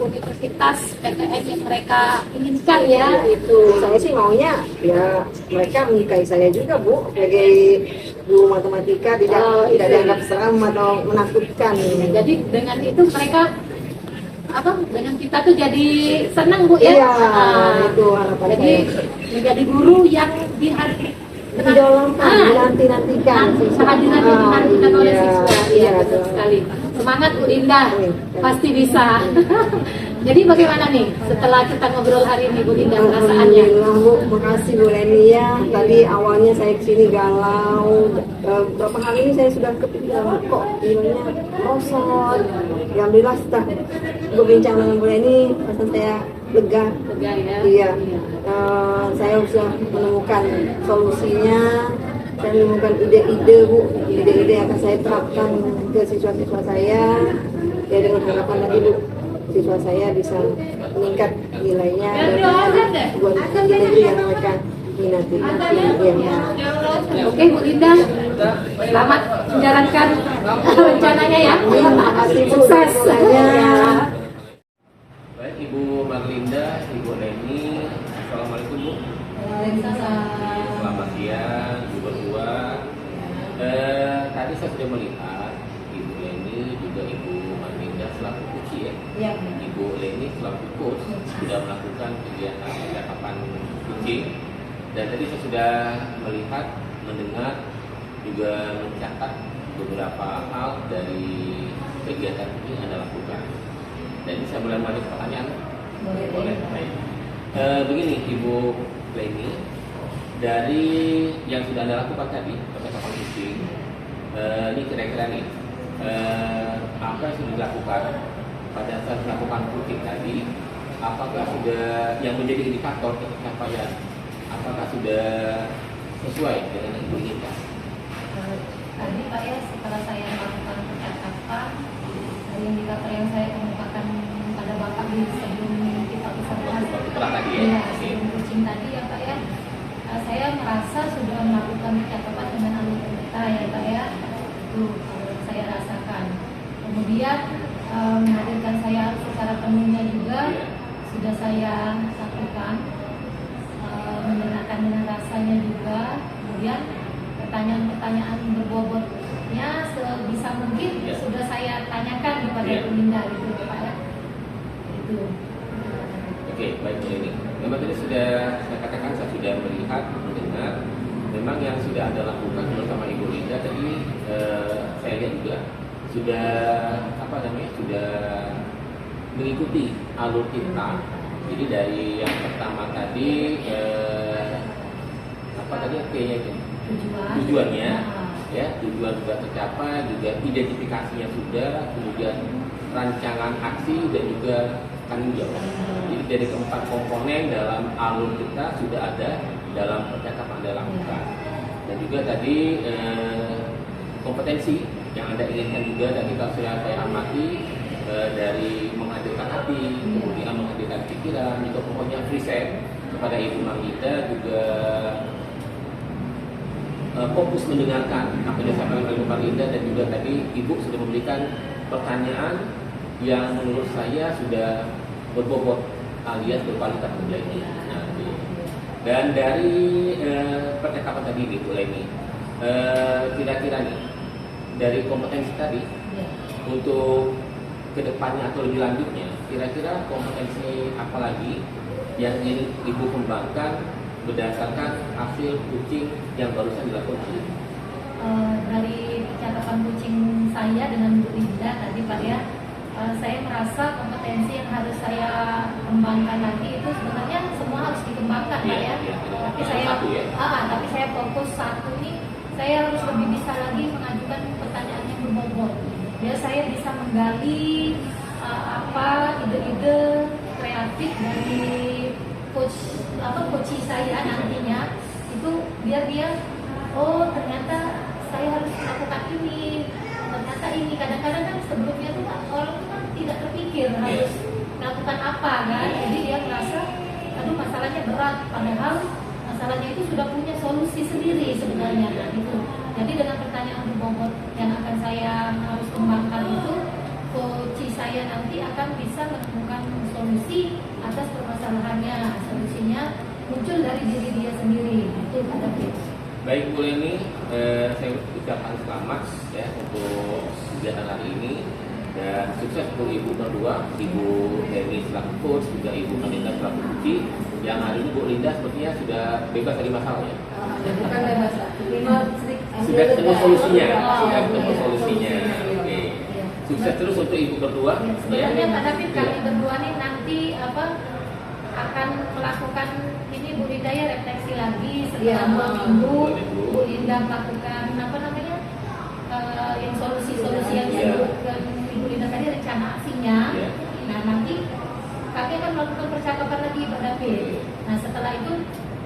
universitas PTN yang mereka inginkan ya. Itu Saya sih maunya ya mereka menyukai saya juga Bu sebagai guru matematika, tidak dianggap seram atau menakutkan. jadi dengan itu mereka dengan kita tuh jadi senang Bu ya. Iya, itu harapan Jadi saya. menjadi guru yang idolakan, dinantikan siswa. Sangat dinantikan oleh Iya, siswa. iya, Iya, betul sekali. Semangat Bu Linda, pasti bisa. Jadi bagaimana nih setelah kita ngobrol hari ini Bu Linda perasaannya? Alhamdulillah Bu, makasih Bu Leni ya. Tadi awalnya saya kesini galau. Beberapa hari ini saya sudah kepikiran kok ilmunya kosong. Alhamdulillah setelah berbincang dengan Bu Leni, perasaan saya lega. Lega ya. Iya. Saya sudah menemukan solusinya. Saya menemukan ide-ide Bu, ide-ide yang akan saya terapkan ke siswa-siswa saya. Ya dengan harapan lagi Bu, siswa saya bisa meningkat nilainya dan buat negeri yang mereka minati. Ya. Oke Bu Linda, selamat menjalankan rencananya ya. Terima kasih Bu. Sukses. Ya. Baik Ibu Marlinda, Ibu Leni, Assalamualaikum Bu. Selamat siang, Ibu berdua. Tadi saya sudah melihat Ibu Leni juga Ibu Marlinda selaku coach ya. Ya. Ibu Leni selaku coach sudah melakukan kegiatan percakapan kucing, dan tadi saya sudah melihat, mendengar, juga mencatat beberapa hal dari kegiatan ini yang Anda lakukan. Dan ini saya mulai balik pertanyaan. Boleh. Baik. Begini Ibu Leni, dari yang sudah Anda lakukan tadi percakapan kucing, ini kira-kira nih apa yang sudah dilakukan pada saat melakukan kucing tadi? Apakah sudah yang menjadi indikator pencapaian? Apakah sudah sesuai dengan yang Ibu inginkan? Tadi Pak ya, setelah saya melakukan percakapan, indikator yang saya kemukakan pada Bapak di sebelum kita bisa bahas Setelah tadi ya? Iya, sebelum kucing tadi ya Pak ya, saya merasa sudah melakukan percakapan dengan alur kita ya Pak ya, itu saya rasakan. Kemudian menghadirkan saya secara penuhnya juga sudah saya lakukan, mendengarkan dengan rasanya juga. Kemudian pertanyaan-pertanyaan berbobotnya sebisa mungkin sudah saya tanyakan kepada Bu Linda gitu Pak ya. Itu. Oke, baik Bu Leni. Memang tadi sudah saya katakan, saya sudah melihat, mendengar. Memang yang sudah Anda lakukan bersama Ibu Linda tadi, saya lihat juga sudah sudah mengikuti alur kita. Jadi dari yang pertama tadi kayaknya itu tujuannya, ya tujuan sudah tercapai, juga identifikasinya sudah, kemudian rancangan aksi dan juga tanggung jawab. Jadi dari keempat komponen dalam alur kita sudah ada dalam percakapan Anda lakukan. Dan juga tadi kompetensi yang Anda inginkan juga tadi kalau saya amati dari menghadirkan hati, kemudian menghadirkan pikiran, juga pokoknya free set kepada Ibu Marlinda juga fokus mendengarkan apa yang disampaikan oleh Ibu Marlinda, dan juga tadi Ibu sudah memberikan pertanyaan yang menurut saya sudah berbobot alias berkualitas menjadi. Dan dari percakapan tadi Ibu Leni, kira-kira nih dari kompetensi tadi untuk kedepannya atau lebih lanjutnya, kira-kira kompetensi apa lagi yang ingin Ibu kembangkan berdasarkan hasil kucing yang barusan dilakukan? Dari percakapan kucing saya dengan Bu Linda tadi Pak ya, saya merasa kompetensi yang harus saya kembangkan lagi itu sebenarnya semua harus dikembangkan Pak ya. Tapi saya fokus satu nih, saya harus lebih bisa lagi mengajukan pertanyaan yang berbobot. Biar saya bisa menggali ide-ide kreatif dari coach saya nantinya itu, biar dia ternyata saya harus melakukan ini, ternyata ini. Kadang-kadang kan sebelumnya tuh orang tuh kan tidak terpikir harus melakukan apa kan, jadi dia merasa aduh masalahnya berat, padahal masalahnya itu sudah punya solusi sendiri sebenarnya gitu. Jadi dengan pertanyaan berbobot yang akan saya harus kembangkan itu, coach saya nanti akan bisa menemukan solusi atas permasalahannya. Solusinya muncul dari diri dia sendiri. Itu pada tips. Baik Bu Leni, saya ucapkan selamat ya untuk kegiatan hari ini. Dan sukses untuk Ibu berdua, Ibu Dewi selaku coach, juga Ibu Malinda selaku kunci. Yang hari ini Bu Linda sepertinya sudah bebas dari masalah ya. Bukan bebas lah. Sudah ketemu solusinya, sudah ketemu solusinya. Oke. Sukses terus untuk Ibu berdua. Sebenarnya Pak David, kami berdua nih nanti akan melakukan ini Bu Linda ya, refleksi lagi setelah 2 minggu. Bu Linda melakukan yang solusi-solusi yang disebutkan Ibu Linda tadi, rencana aksinya. Nah nanti kami akan melakukan percakapan lagi Pak David. Nah setelah itu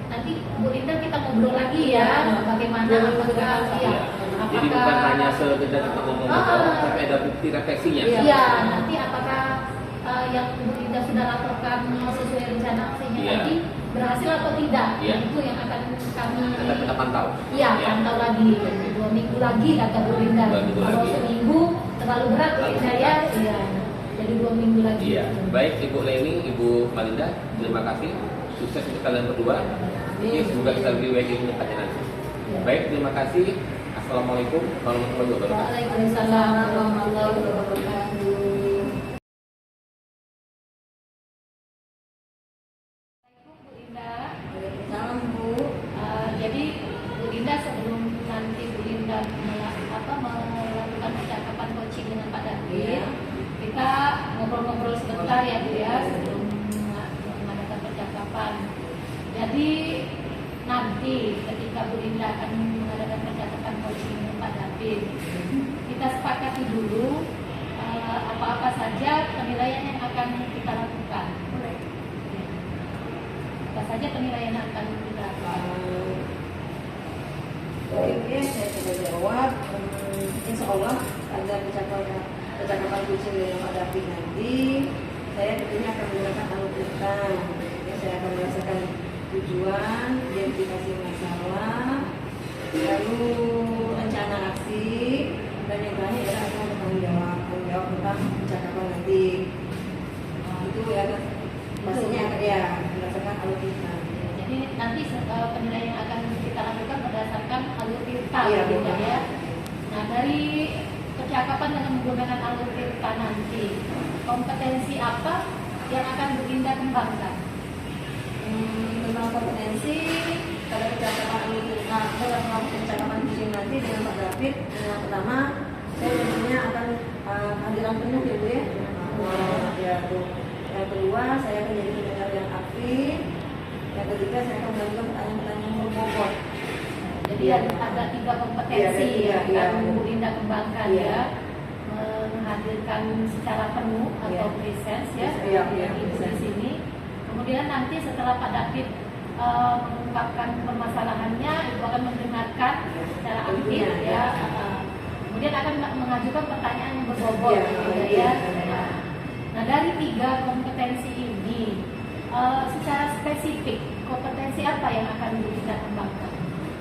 nanti Bu Linda kita ngobrol lagi ya, bagaimana apakah Jadi bukan hanya sekedar kita ngomong-ngomong, tapi ada bukti refleksinya. Iya, nanti apakah yang Bu Linda sudah laporkan sesuai rencana aksinya tadi berhasil atau tidak? Itu yang akan kita pantau. Iya, pantau lagi. 2 minggu lagi kata Bu Linda. Kalau seminggu terlalu berat Bu Linda ya. Iya. Jadi 2 minggu lagi. Iya. Baik Ibu Leni, Ibu Malinda, terima kasih. Sukses untuk kalian berdua. Semoga kita lebih baik di dekatnya nanti. Baik, terima kasih. Assalamualaikum warahmatullahi wabarakatuh. Waalaikumsalam warahmatullahi wabarakatuh. Bu Linda. Salam Bu. Jadi Bu Linda, sebelum nanti Bu Linda melakukan percakapan coaching dengan Pak David, kita ngobrol-ngobrol sebentar ya Bu ya, sebelum mengadakan percakapan. Jadi nanti ketika Bu Linda akan mengadakan percakapan coaching dengan Pak David, kita sepakati dulu apa-apa saja penilaian yang akan kita lakukan. Apa saja penilaian yang akan kita lakukan? Oke, saya sudah jawab. Insya Allah ada percakapan kucing dengan Pak David nanti. Saya tentunya akan menggunakan alutsista. Saya akan merasakan tujuan, identifikasi masalah, lalu rencana aksi, dan yang terakhir adalah akan bertanggung jawab tentang percakapan nanti. Itu ya pastinya akan berdasarkan alutsista. Jadi nanti penilaian yang akan kita lakukan berdasarkan alur tirta ya. Nah dari percakapan dengan menggunakan alur tirta nanti, kompetensi apa yang akan Bu Linda kembangkan? Tentang kompetensi pada percakapan alur tirta, dalam percakapan kucing nanti dengan Pak David, yang pertama saya tentunya akan kehadiran penuh ya Bu ya. Yang kedua saya akan jadi pendengar yang aktif. Yang ketiga saya akan melakukan pertanyaan-pertanyaan yang berbobot. Jadi ada 3 kompetensi yang akan Bu Linda kembangkan ya. Menghadirkan secara penuh atau presence ya, di sini. Kemudian nanti setelah Pak David mengungkapkan permasalahannya, Ibu akan mendengarkan secara aktif ya. Kemudian akan mengajukan pertanyaan yang berbobot ya. Nah dari 3 kompetensi ini, secara spesifik kompetensi apa yang akan kita kembangkan?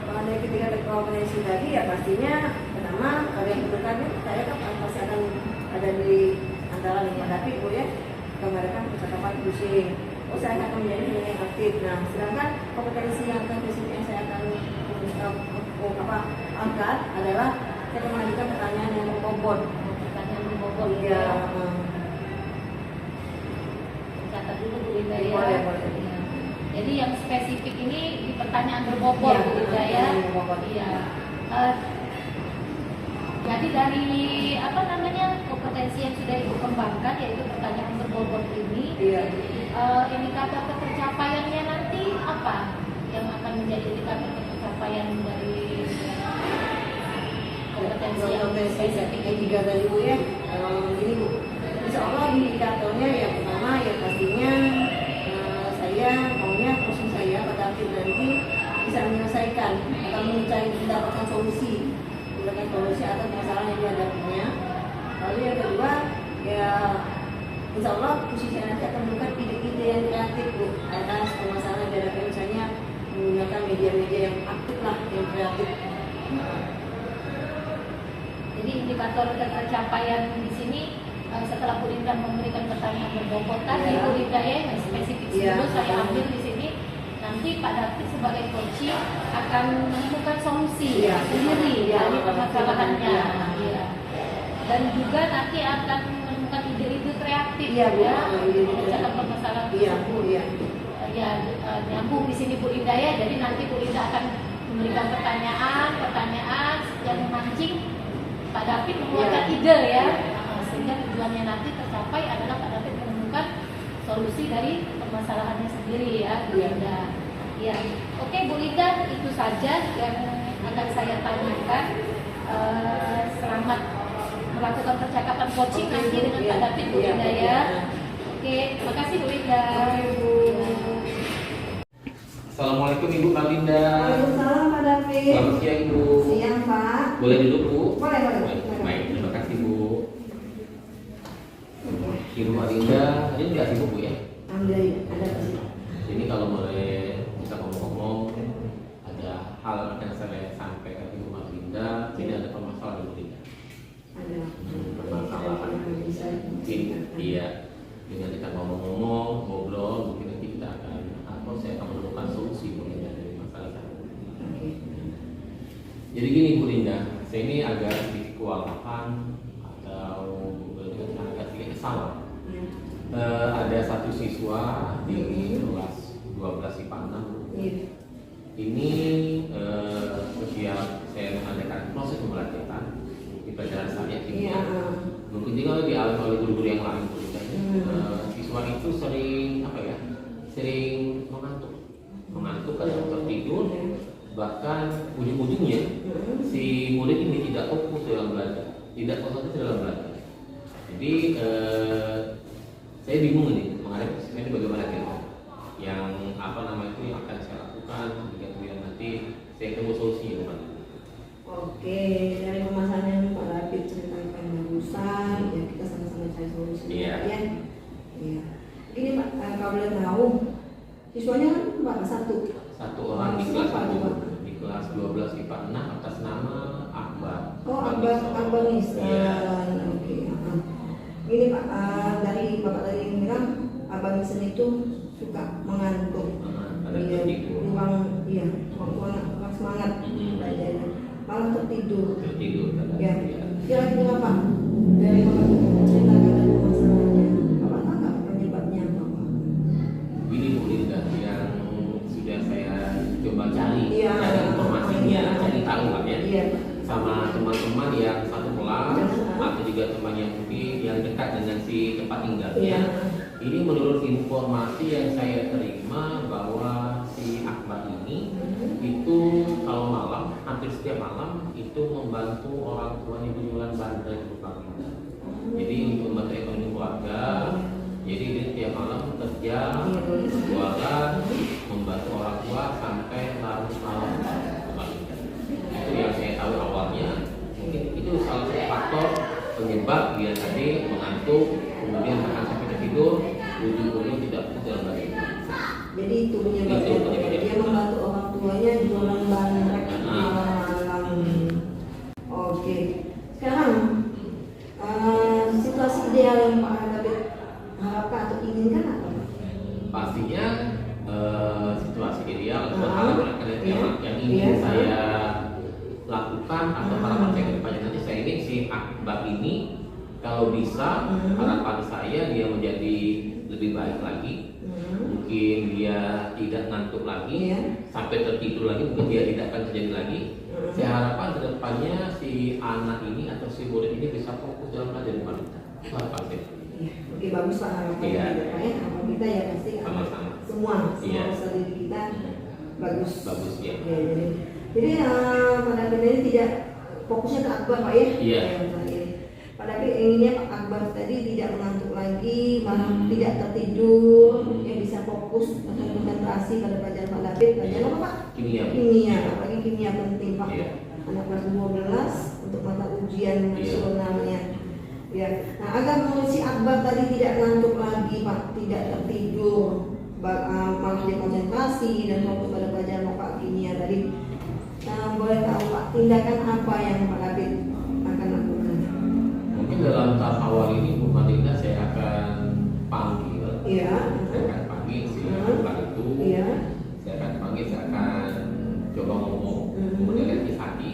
Kalau dari ketiga kompetensi tadi ya pastinya pertama kalau yang kebetulan saya kan pasti akan ada di antara Pak David Bu ya, mengadakan percakapan kucing. Saya akan menjadi pendengar yang aktif. Nah sedangkan kompetensi yang spesifik yang saya akan angkat adalah saya akan mengajukan pertanyaan yang berbobot. Pertanyaan berbobot ya. Catat dulu Bu Linda ya. Boleh. Jadi yang spesifik ini di pertanyaan berbobot Bu Linda ya. Iya. Jadi dari kompetensi yang sudah Ibu kembangkan yaitu pertanyaan berbobot ini, indikator ketercapaiannya nanti apa yang akan menjadi indikator ketercapaian dari kompetensi yang spesifik yang 3 tadi Bu ya. Ini Bu, insya Allah indikatornya yang pertama ya pastinya saya maunya proses saya Pak David nanti bisa menyelesaikan atau mendapatkan solusi atas masalah yang dihadapinya. Lalu yang kedua ya insya Allah posisi saya nanti akan memberikan ide-ide yang kreatif Bu atas permasalahan yang dihadapi, misalnya menggunakan media-media yang aktif lah, yang kreatif. Jadi indikator ketercapaian di sini setelah Bu Linda memberikan pertanyaan berbobot tadi, Bu Linda ya yang spesifik dulu saya ambil di sini. Nanti Pak David sebagai coach akan menemukan solusi sendiri dari permasalahannya. Dan juga nanti akan nanti Iya, Bu. ya Iya. memecahkan permasalahan Iya, tersebut. Bu, iya. Ya nyambung di sini Bu Linda ya. Jadi nanti Bu Linda akan memberikan pertanyaan yang memancing Pak David mengeluarkan Iya. ide ya. Sehingga tujuannya nanti tercapai adalah Pak David menemukan solusi dari permasalahannya sendiri ya Bu Linda. Ya, oke Bu Linda, itu saja yang akan saya tanyakan. Selamat melakukan percakapan coaching nanti dengan Pak David Bu Linda ya. Oke, terima kasih Bu Linda. Assalamualaikum Ibu Mbak Linda. Waalaikumsalam Pak David. Selamat siang Ibu. Siang Pak. Boleh duduk Bu? Boleh, boleh. Baik, terima kasih Bu. Ibu Mbak Linda, ini nggak sibuk Bu ya? Alhamdulillah ada di sini. Ini kalau boleh kita ngomong-ngomong, ada hal yang akan saya sampaikan ke Ibu Mbak Linda. Ini ada permasalahan Ibu Linda. Ada Permasalahan bisa. mungkin iya dengan kita ngomong-ngomong, ngobrol, mungkin nanti kita akan atau saya akan menemukan solusi Bu Linda dari masalah saya. Oke. Jadi gini Bu Linda, saya ini agak sedikit kewalahan atau agak sedikit kesal. Ya. Ada satu siswa di kelas 12 IPA 6. Iya. Ini setiap saya mengadakan proses pembelajaran di pelajaran saya Iya. mungkin juga dialami oleh guru-guru yang lain Bu Linda. Siswa itu sering sering mengantuk kadang tertidur, bahkan ujung-ujungnya si murid ini tidak fokus dalam belajar, tidak konsentrasi dalam belajar. Jadi saya bingung nih menghadapi sistem ini bagaimana kira yang itu yang akan saya lakukan hingga kemudian nanti saya temu solusinya bukan? Oke, dari permasalahan yang Pak David ceritakan barusan, ya kita sama-sama cari solusi. Iya. Ya. Iya. Ini Pak, kalau boleh tahu, siswanya kan Pak Satu orang di kelas Siapa, 1 Pak? di kelas 12 IPA 6 atas nama Akbar. Oh, Akbar Nissan. Iya. Oke. Ini Pak, dari Bapak tadi bilang Akbar Nissan itu suka mengantuk. Ada tertidur. Kurang semangat belajarnya. Malah tertidur. Kadang. Ya. Iya. Kira-kira Pak, dari Bapak ceritakan dari masalahnya, Bapak tahu nggak penyebabnya apa Pak? Ini Bu Linda yang sudah saya coba cari Iya. informasinya, Iya. cari tahu Pak ya. Iya. Sama teman-teman yang satu kelas atau juga teman yang mungkin yang dekat dengan si tempat tinggalnya. Iya. Ini menurut informasi yang saya terima bahwa si Akbar ini itu kalau malam, hampir setiap malam itu membantu orang tuanya berjualan bandrek di Bangka. Jadi untuk membantu ekonomi keluarga. Jadi dia tiap malam kerja, jualan, membantu orang tua sampai larut malam. Itu yang saya tahu awalnya. Mungkin itu salah satu faktor penyebab dia tadi mengantuk, kemudian bahkan sampai tertidur, ujung-ujungnya tidak fokus dalam belajar. Jadi itu penyebabnya. Dia membantu orang tuanya jualan bandrek malam-malam. Oke. Sekarang situasi ideal yang Pak David harapkan atau inginkan apa? Pastinya situasi ideal atau harapan yang ingin Iya. saya lakukan atau harapan saya ke depannya nanti saya ingin si Akbar ini kalau bisa harapan saya dia menjadi lebih baik lagi. Mungkin dia tidak ngantuk lagi, Iya. sampai tertidur lagi, mungkin dia tidak akan terjadi lagi. Saya harapkan ke depannya si anak ini atau si murid ini bisa fokus dalam belajar di mana. Itu harapan saya. Iya. Oke, bagus Pak harapan Iya. kita Pak ya. Harapan kita ya pasti Sama-sama. semua Iya. usaha diri kita bagus. Bagus ya. Oke, jadi Pak David ini tidak fokusnya ke Akbar Pak ya? Iya. Pak David inginnya Pak Akbar tadi tidak mengantuk lagi, malah tidak tertidur, yang bisa fokus atau konsentrasi pada pelajaran Pak David. Pelajaran apa Pak? Kimia. Kimia, apalagi kimia penting Pak. Iya. Anak kelas 12 untuk mata ujian Iya. nasionalnya. Ya, nah agar si Akbar tadi tidak ngantuk lagi Pak, tidak tertidur, malah dia konsentrasi dan fokus pada pelajaran Pak kimia tadi. Nah, boleh tahu Pak tindakan apa yang Pak David akan lakukan? Mungkin dalam tahap awal ini Bu Madinda saya akan panggil. Iya. Saya akan panggil si Akbar itu. Iya. Saya akan panggil, saya akan coba ngomong, kemudian nanti Hadi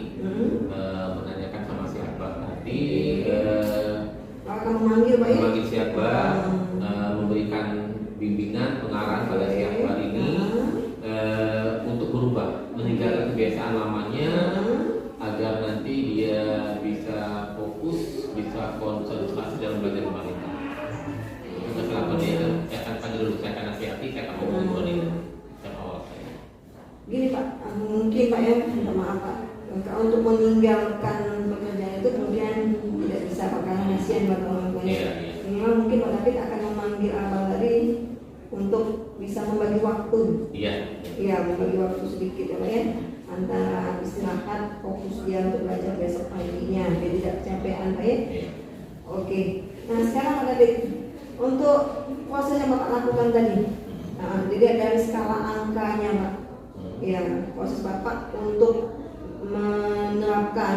menanyakan sama si Akbar tadi. Akan memanggil Pak ya? Memanggil si Akbar, bimbingan pengarahan pada si Akbar ini untuk berubah, meninggalkan kebiasaan lamanya agar nanti dia bisa fokus, bisa konsentrasi dalam belajar wanita. Itu kenapa dia akan panggil dulu, saya akan nasihati, saya akan ngomong ini awal saya. Gini Pak, mungkin Pak ya, minta maaf Pak, untuk meninggalkan pekerjaan itu kemudian tidak bisa Pak karena kasihan buat orang tuanya. Iya. Memang mungkin Pak David akan memanggil Abang tadi untuk bisa membagi waktu. Iya. Iya, membagi waktu sedikit ya Pak ya, antara istirahat, fokus dia untuk belajar besok paginya, biar tidak kecapean Pak ya. Iya. Oke, nah sekarang Pak David, untuk proses yang Bapak lakukan tadi, jadi dari skala angkanya Pak, ya proses Bapak untuk menerapkan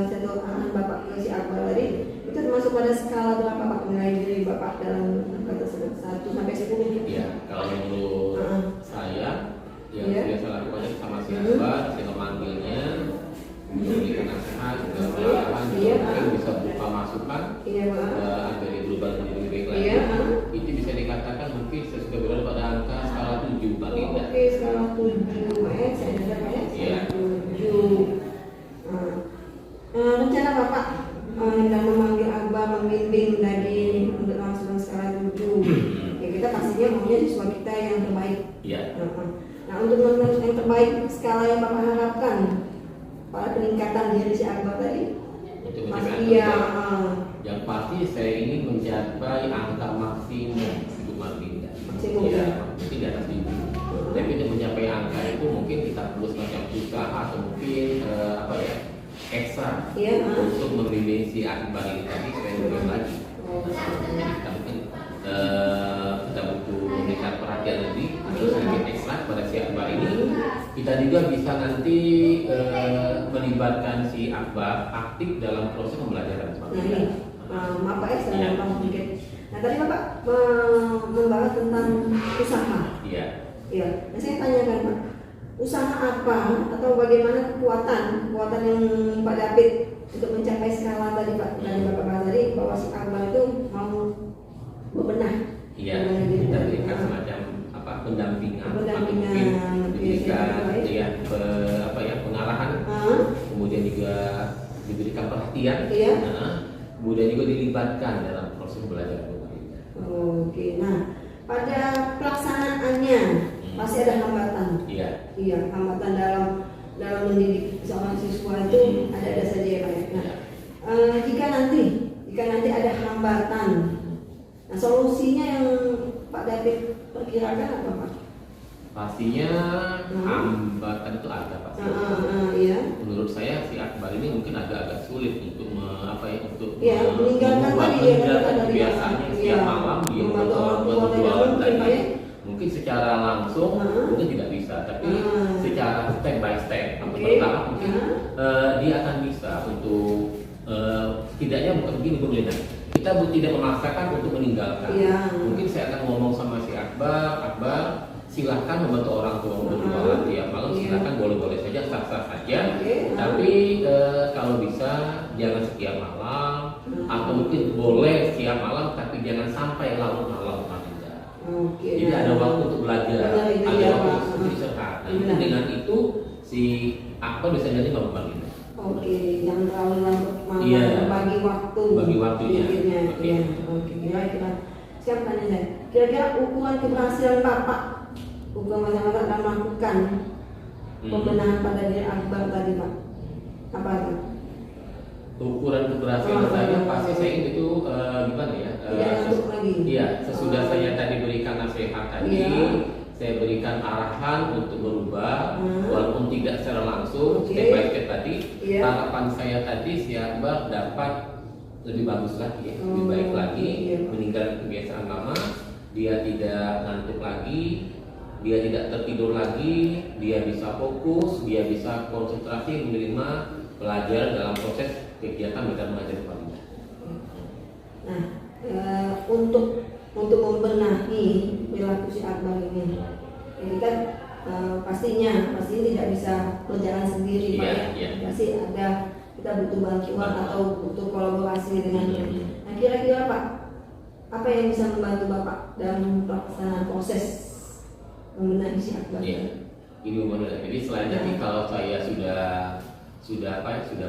satu arahan Bapak ke si Akbar tadi, itu termasuk pada skala berapa Pak menilai diri Bapak dalam angka tersebut 1 sampai 10? Iya, kalau menurut saya yang biasa lakukan sama si Akbar, saya memanggilnya, memberikan nasihat, pengarahan, mungkin bisa berupa masukan agar dia berubah menjadi lebih baik lagi. Itu bisa dikatakan mungkin saya sudah berada pada angka skala 7 Pak Linda. Oke, skala 7 saya dengar Pak ya, skala 7. Rencana Bapak dalam memanggil Akbar, membimbing tadi untuk langsung skala 7, ya kita pastinya maunya siswa kita yang terbaik. Iya. Nah untuk yang terbaik skala yang Bapak harapkan pada peningkatan diri si Akbar tadi, Untuk pasti ya. Yang pasti saya ingin mencapai angka maksimum untuk Marlinda. Maksimum, Ya, ya. mungkin di atas 7. Tapi untuk mencapai angka itu mungkin kita perlu semacam usaha atau mungkin ekstra untuk membimbing si Akbar ini tadi supaya lebih lagi. Jadi kita mungkin kita butuh memberikan perhatian lebih atau sedikit ekstra pada si Akbar ini. Kita juga bisa nanti melibatkan si Akbar aktif dalam proses pembelajaran sebagainya. Maaf Pak ya, saya lupa sedikit. Nah tadi Bapak membahas tentang usaha. Iya. Iya. Nah saya tanyakan Pak, usaha apa atau bagaimana kekuatan yang Pak David untuk mencapai skala tadi Pak dari Bapak bahas tadi bahwa si Akbar itu mau berbenah. Iya. Kita berikan semacam pendampingan, Pendampingan, pengarahan, kemudian juga diberikan perhatian, Iya. kemudian juga dilibatkan dalam proses belajar. Oke, nah pada pelaksanaannya pasti ada hambatan. Iya. Iya, hambatan dalam mendidik seorang siswa itu ada saja ya Pak. Nah, jika nanti ada hambatan, nah solusinya yang Pak David perkirakan apa Pak? Pastinya hambatan itu ada pasti. Iya. Menurut saya si Akbar ini mungkin agak sulit untuk meninggalkan tadi kebiasaannya setiap malam dia berjualan tadi. Mungkin secara langsung mungkin tidak bisa, tapi secara step by step. Yang pertama mungkin dia akan bisa untuk setidaknya bukan begini pemerintah. Kita tidak memaksakan untuk meninggalkan. Mungkin saya akan ngomong sama si Akbar, silahkan membantu orang tua berjualan tiap malam, silahkan boleh-boleh saja, sah-sah saja. Tapi kalau bisa jangan setiap malam, atau mungkin boleh setiap malam, tapi jangan sampai larut malam. Jadi ada waktu untuk belajar, ada waktu untuk istirahat. Nah, dengan itu si Akbar bisa jadi membantu. Oke, jangan terlalu larut malam, bagi waktu. Bagi waktunya. Oke, kira-kira. Siapa tanya saya? Kira-kira ukuran keberhasilan Bapak, ukuran masyarakat dalam melakukan pembenahan pada diri Akbar tadi Pak, apa itu? Ukuran keberhasilan saya pasti saya ingin itu gimana ya? Iya, sesudah saya tadi berikan nasihat tadi, saya berikan arahan untuk berubah, walaupun tidak secara langsung, step by step tadi. Harapan saya tadi si Akbar dapat lebih bagus lagi, lebih baik lagi, meninggalkan kebiasaan lama, dia tidak ngantuk lagi, dia tidak tertidur lagi, dia bisa fokus, dia bisa konsentrasi menerima pelajaran dalam proses kegiatan mengajar pagi. Nah, untuk membenahi perilaku si Akbar ini kan pastinya tidak bisa berjalan sendiri Pak ya. Pasti kita butuh bantuan atau butuh kolaborasi dengannya. Nah kira-kira Pak, apa yang bisa membantu Bapak dalam pelaksanaan proses membenahi si Akbar? Iya, ini benar. Jadi selain tadi kalau saya sudah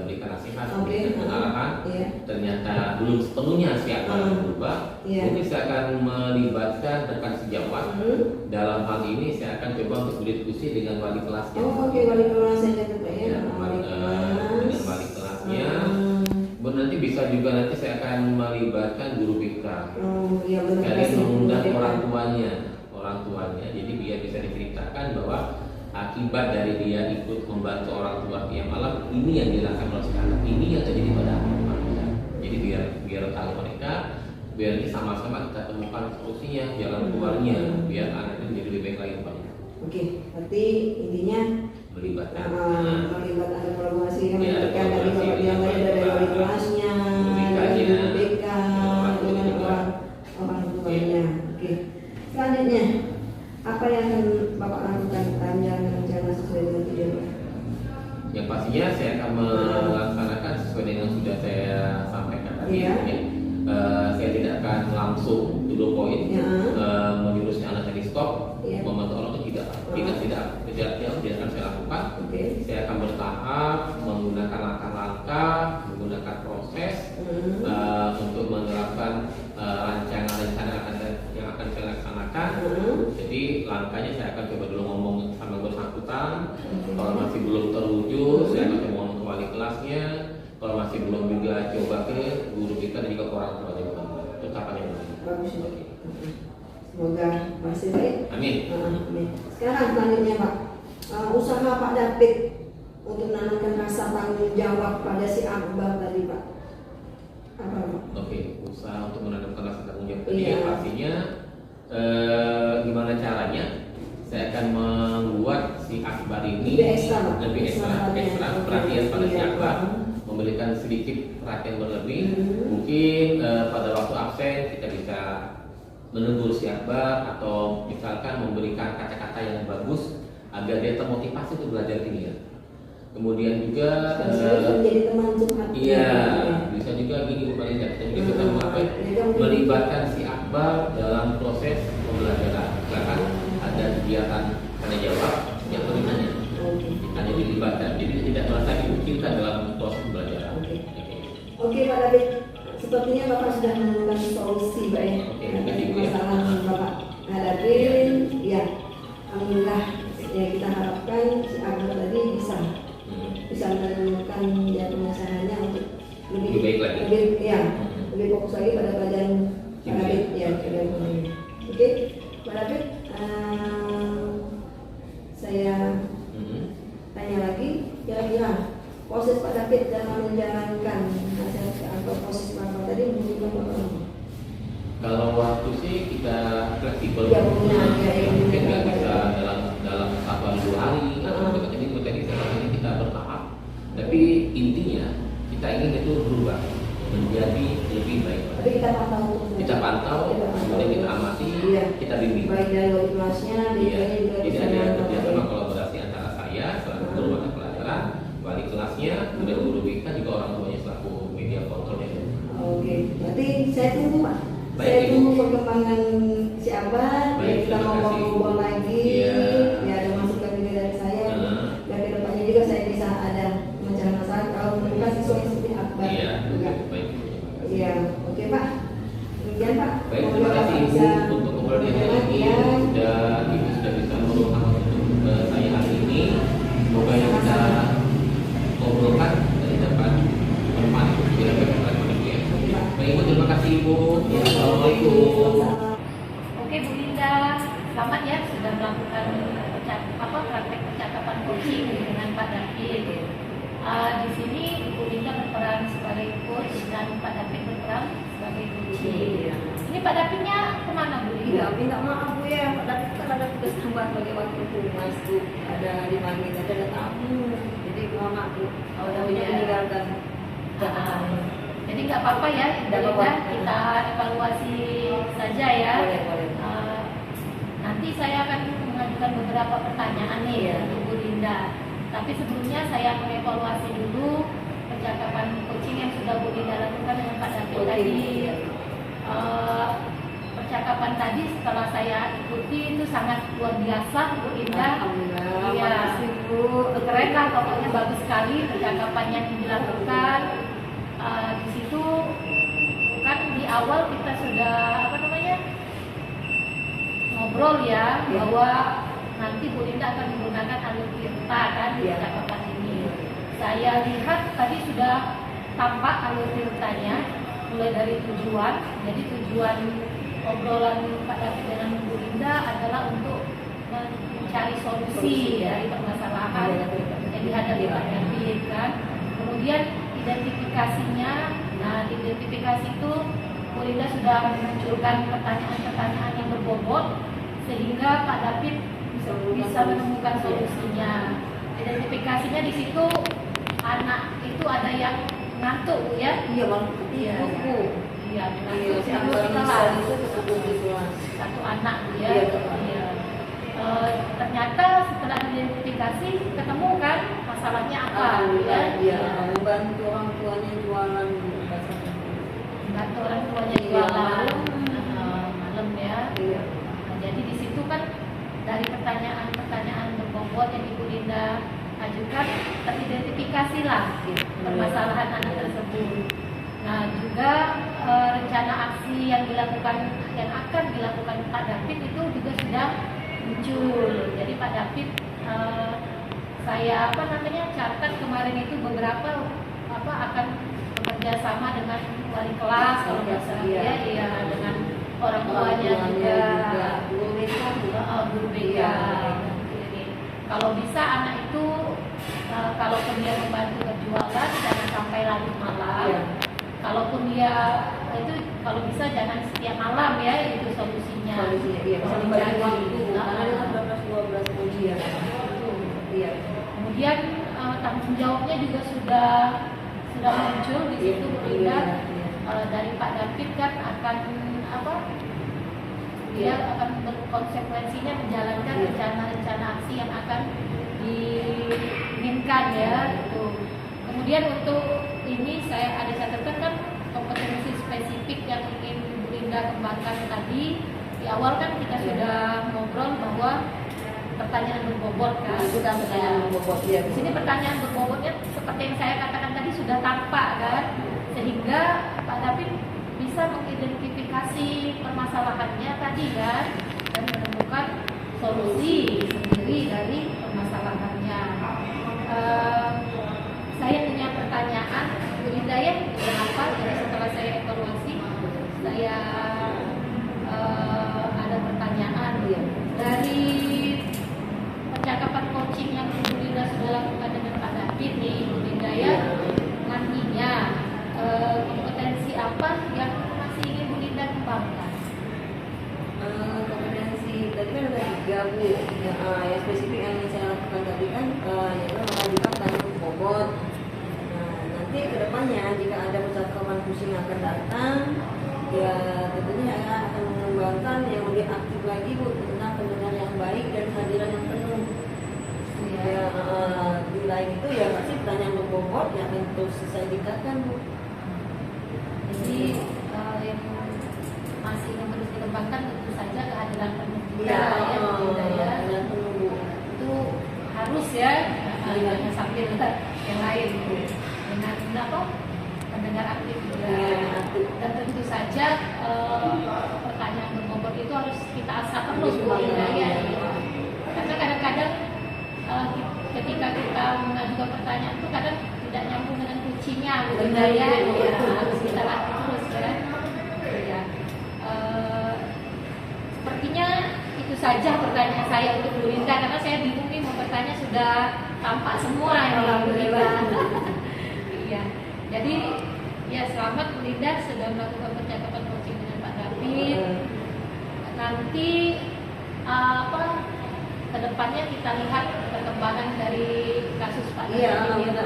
berikan nasihat, Oke. memberikan pengarahan, Iya. ternyata belum sepenuhnya si Akbar berubah, Iya. mungkin saya akan melibatkan rekan sejawat. Dalam hal ini saya akan coba untuk berdiskusi dengan wali kelasnya. Oh, oke, wali kelas saya catat Pak ya. Ya, Wali dengan kelas. wali kelasnya. Nanti bisa juga nanti saya akan melibatkan guru BK. Oh, iya benar. Sekalian mengundang Benar. orang tuanya. Jadi biar bisa diceritakan bahwa akibat dari dia ikut membantu orang tua yang malam ini yang dirasakan oleh si anak, ini yang terjadi pada anak. Jadi biar tahu mereka, biar ini sama-sama kita temukan solusinya, jalan keluarnya, biar anak itu menjadi lebih baik lagi Pak. Oke, berarti intinya Melibatkan. melibatkan ada kolaborasi yang Iya, ada melibatkan dari kolaborasi, Bapak bilang tadi dari wali kelasnya, dari BK-nya, BK, dengan orang tuanya. Oke. Selanjutnya, apa yang akan Bapak lakukan dalam rencana sesuai dengan tujuan? Yang pastinya saya akan melaksanakan sesuai dengan yang sudah saya sampaikan tadi. Iya. Ya. Saya tidak akan langsung to the point Ya. menyuruh si anak tadi stop, Iya. membantu orang itu tidak akan saya lakukan. Oke. Saya akan bertahap menggunakan langkah-langkah, menggunakan proses untuk menerapkan rancangan yang akan saya laksanakan. Jadi langkahnya saya akan coba dulu ngomong sama bersangkutan. Kalau masih belum terwujud, saya akan ngomong ke wali kelasnya. Kalau masih belum juga coba ke guru kita dan juga ke orang tuanya. Itu kapan yang Bagus. Semoga masih baik. Amin. Amin. Sekarang selanjutnya Pak, usaha Pak David untuk menanamkan rasa tanggung jawab pada si Akbar tadi Pak. Apa Pak? Oke, usaha untuk menanamkan rasa tanggung jawab tadi Iya. pastinya gimana caranya? Saya akan membuat si Akbar ini Lebih ekstra, Pak. lebih ekstra perhatian pada si Iya, Akbar, Pak. memberikan sedikit perhatian berlebih. Hmm. Mungkin pada waktu absen kita bisa menegur si Akbar atau misalkan memberikan kata-kata yang bagus agar dia termotivasi untuk belajar kimia. Kemudian juga menjadi teman curhat. iya, bisa juga gini Bu Palinda, kita juga bisa melibatkan si Akbar dalam proses pembelajaran. Misalkan ada kegiatan tanya jawab yang bertanya, kita jadi dilibatkan, jadi tidak merasa dikucilkan dalam proses pembelajaran. Oke Pak David, sepertinya Bapak sudah menemukan solusi Pak ya. Oke, mungkin Ibu ya. Masalah yang Bapak hadapin, ya alhamdulillah ya kita harapkan si Akbar tadi bisa menemukan jalan penyelesaiannya untuk Lebih baik lagi. lebih fokus lagi pada pelajaran Pak David ya. Oke, Pak David, saya tanya lagi, kira-kira proses Pak David dalam menjalankan hasil atau proses Bapak tadi menunjukkan apa? Kalau waktu sih kita fleksibel, Ya, benar, ya, mungkin nggak ya. bisa dalam 1-2 hari atau ini tadi saya kita bertahap. Tapi intinya kita ingin itu berubah menjadi lebih baik. Tapi kita pantau terus. Kita pantau, kemudian kita amati, Iya. kita bimbing. Baik dari wali kelasnya, Iya. juga Jadi bisa ada mantau. kerjasama kolaborasi antara saya selaku guru mata pelajaran, wali kelasnya, kemudian guru BK juga orang tuanya selaku media kontrolnya. Oke, berarti saya tunggu Pak. Baik, Saya Ibu. tunggu perkembangan si Abah. Baik, Kita terima kasih, ngobrol-ngobrol lagi. Iya. Ya ada masukan juga dari saya. Heeh. Dan kedepannya juga saya bisa ada mencari masalah kalau menemukan siswa yang seperti Akbar. Iya, juga. baik. Iya, oke Pak. Demikian Pak. Baik, Semoga terima kasih Bapak Ibu bisa untuk obrolan hari ini. ya. Ibu sudah bisa meluangkan untuk saya hari ini. Semoga yang kita obrolkan dari dapat bermanfaat tidak bermanfaat bagi Ibu ya. Baik Ibu, terima kasih Ibu. Assalamualaikum. Oke Bu Linda, selamat ya sudah melakukan praktek percakapan coaching dengan Pak David. Di sini Bu Linda berperan sebagai coach dan Pak David berperan sebagai coaching. Ini Pak Davidnya kemana Bu Iya, Linda? minta maaf Bu ya, Pak David kan ada tugas tambahan bagi waktu humas Bu. Ada 5 menit, ada tamu. Jadi mohon maaf Bu, kalau Davidnya meninggalkan catatan. Jadi nggak apa-apa ya, Bu Nggak Linda, apa-apa. kita evaluasi saja ya. Boleh. Nanti saya akan mengajukan beberapa pertanyaan nih Iya. untuk Bu Linda. Tapi sebelumnya saya mengevaluasi dulu percakapan coaching yang sudah Bu Linda lakukan dengan Pak David Oke. tadi. kegiatan tadi setelah saya ikuti itu sangat luar biasa, Bu Indah. Alhamdulillah. Iya, Makasih Bu. keren lah, pokoknya bagus sekali percakapan yang dilakukan. Di situ kan di awal kita sudah ngobrol ya, bahwa nanti Bu Linda akan menggunakan alur tirta kan di percakapan ini. Saya lihat tadi sudah tampak alur tirtanya mulai dari tujuan. Jadi tujuan obrolan Pak David dengan Bu Linda adalah untuk mencari solusi dari permasalahan yang dihadapi Pak David kan. Kemudian identifikasinya, nah di identifikasi itu Bu Linda sudah memunculkan pertanyaan-pertanyaan yang berbobot sehingga Pak David bisa menemukan solusinya. Identifikasinya di situ anak itu ada yang ngantuk Bu ya? Iya Bang. Iya. Buku. Iya. Iya. Satu anak Bu ya. Iya. Iya. Ternyata setelah identifikasi ketemu kan masalahnya apa? Iya. Membantu orang tuanya jualan. Bantu orang tuanya jualan malam ya. Iya. Nah, jadi di situ kan dari pertanyaan-pertanyaan berbobot yang Ibu Linda ajukan teridentifikasi lah permasalahan anak tersebut. Nah juga rencana aksi yang akan dilakukan Pak David itu juga sudah muncul. Jadi Pak David saya catat kemarin itu beberapa akan bekerja sama dengan wali kelas kalau nggak salah ya, dengan orang tuanya juga guru BK. Kalau bisa anak itu kalaupun dia membantu berjualan jangan sampai larut malam. Kalaupun dia itu kalau bisa jangan setiap malam ya, itu solusinya. Bisa membagi waktu karena 12 ujian. Iya. Kemudian tanggung jawabnya juga sudah muncul di situ Linda. Dari Pak David kan akan dia akan berkonsekuensinya menjalankan rencana-rencana aksi yang akan diinginkan ya itu. Kemudian untuk ini saya ada catatan kan kompetensi spesifik yang ingin Bu Linda kembangkan tadi. Di awal kan kita sudah ngobrol bahwa pertanyaan berbobot kan. Sudah pertanyaan berbobot ya. Di sini pertanyaan berbobotnya seperti yang saya katakan tadi sudah tampak kan, sehingga Pak David bisa mengidentifikasi permasalahannya tadi kan dan menemukan solusi sendiri dari permasalahannya. Saya punya pertanyaan Bu Linda ya, kenapa jadi setelah saya evaluasi saya ada pertanyaan dari percakapan coaching yang Bu Linda sudah lakukan dengan Pak David nih Bu Linda ya, nantinya kompetensi apa yang masih ingin Bu Linda kembangkan? Kompetensi tadi kan ada 3 Bu. Yang spesifik yang saya lakukan tadi kan yaitu mengajukan tanya berbobot. Nanti kedepannya jika ada percakapan pusing yang akan datang, ya tentunya saya akan mengembangkan yang lebih aktif lagi Bu tentang pendengaran yang baik dan kehadiran yang penuh. Ya, di lain itu ya pasti pertanyaan berbobot yang akan terus saya tingkatkan Bu. Jadi yang masih ingin terus dikembangkan tentu saja kehadiran penuh kita ya Bu Linda ya. Itu harus ya, hanya sambil yang lain dengan pendengar aktif juga. Dan tentu saja pertanyaan berbobot itu harus kita asah terus Bu Linda ya. Karena kadang-kadang ketika kita mengajukan pertanyaan itu kadang tidak nyambung dengan kuncinya Bu Linda ya, harus kita latih terus ya. Sepertinya itu saja pertanyaan saya untuk Bu Linda karena saya bingung nih mau bertanya sudah tampak semua yang Bu Linda. Iya. Jadi ya selamat Bu Linda sudah melakukan percakapan coaching dengan Pak David. Nanti kedepannya kita lihat perkembangan dari kasus Pak David.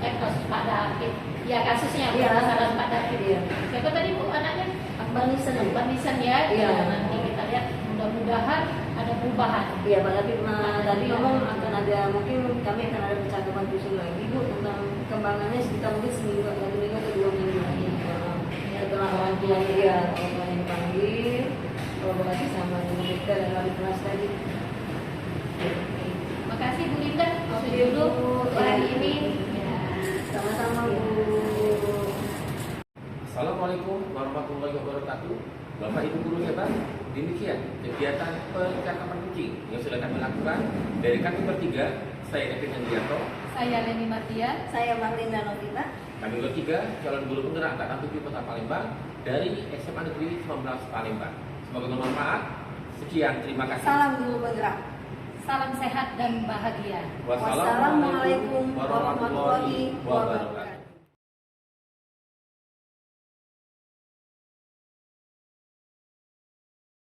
Kasus Pak David. Ya kasusnya masalah Pak David. Siapa tadi Bu anaknya? Akbar Nisan ya. Nanti kita lihat mudah-mudahan ada perubahan. Iya Pak David tadi ngomong akan ada kami akan ada percakapan khusus lagi Bu tentang perkembangannya sekitar mungkin seminggu atau 2 minggu lagi. Setelah orang tuanya dipanggil, kolaborasi sama Linda dan Wali Kelas tadi. Makasih Bu Linda Oke, dulu Bu. hari ini. Ya. Sama-sama Bu. Assalamualaikum warahmatullahi wabarakatuh. Bapak Ibu guru hebat, demikian kegiatan percakapan kucing yang sudah kami lakukan dari kami bertiga. Saya Kevin Hendrianto, Saya Leni Martia. Saya Marlinda Novita. kami bertiga calon guru penggerak angkatan 7 Kota Palembang dari SMA Negeri 19 Palembang. Semoga bermanfaat. Sekian, terima kasih. Salam guru penggerak. Salam sehat dan bahagia. Wassalamualaikum warahmatullahi wabarakatuh.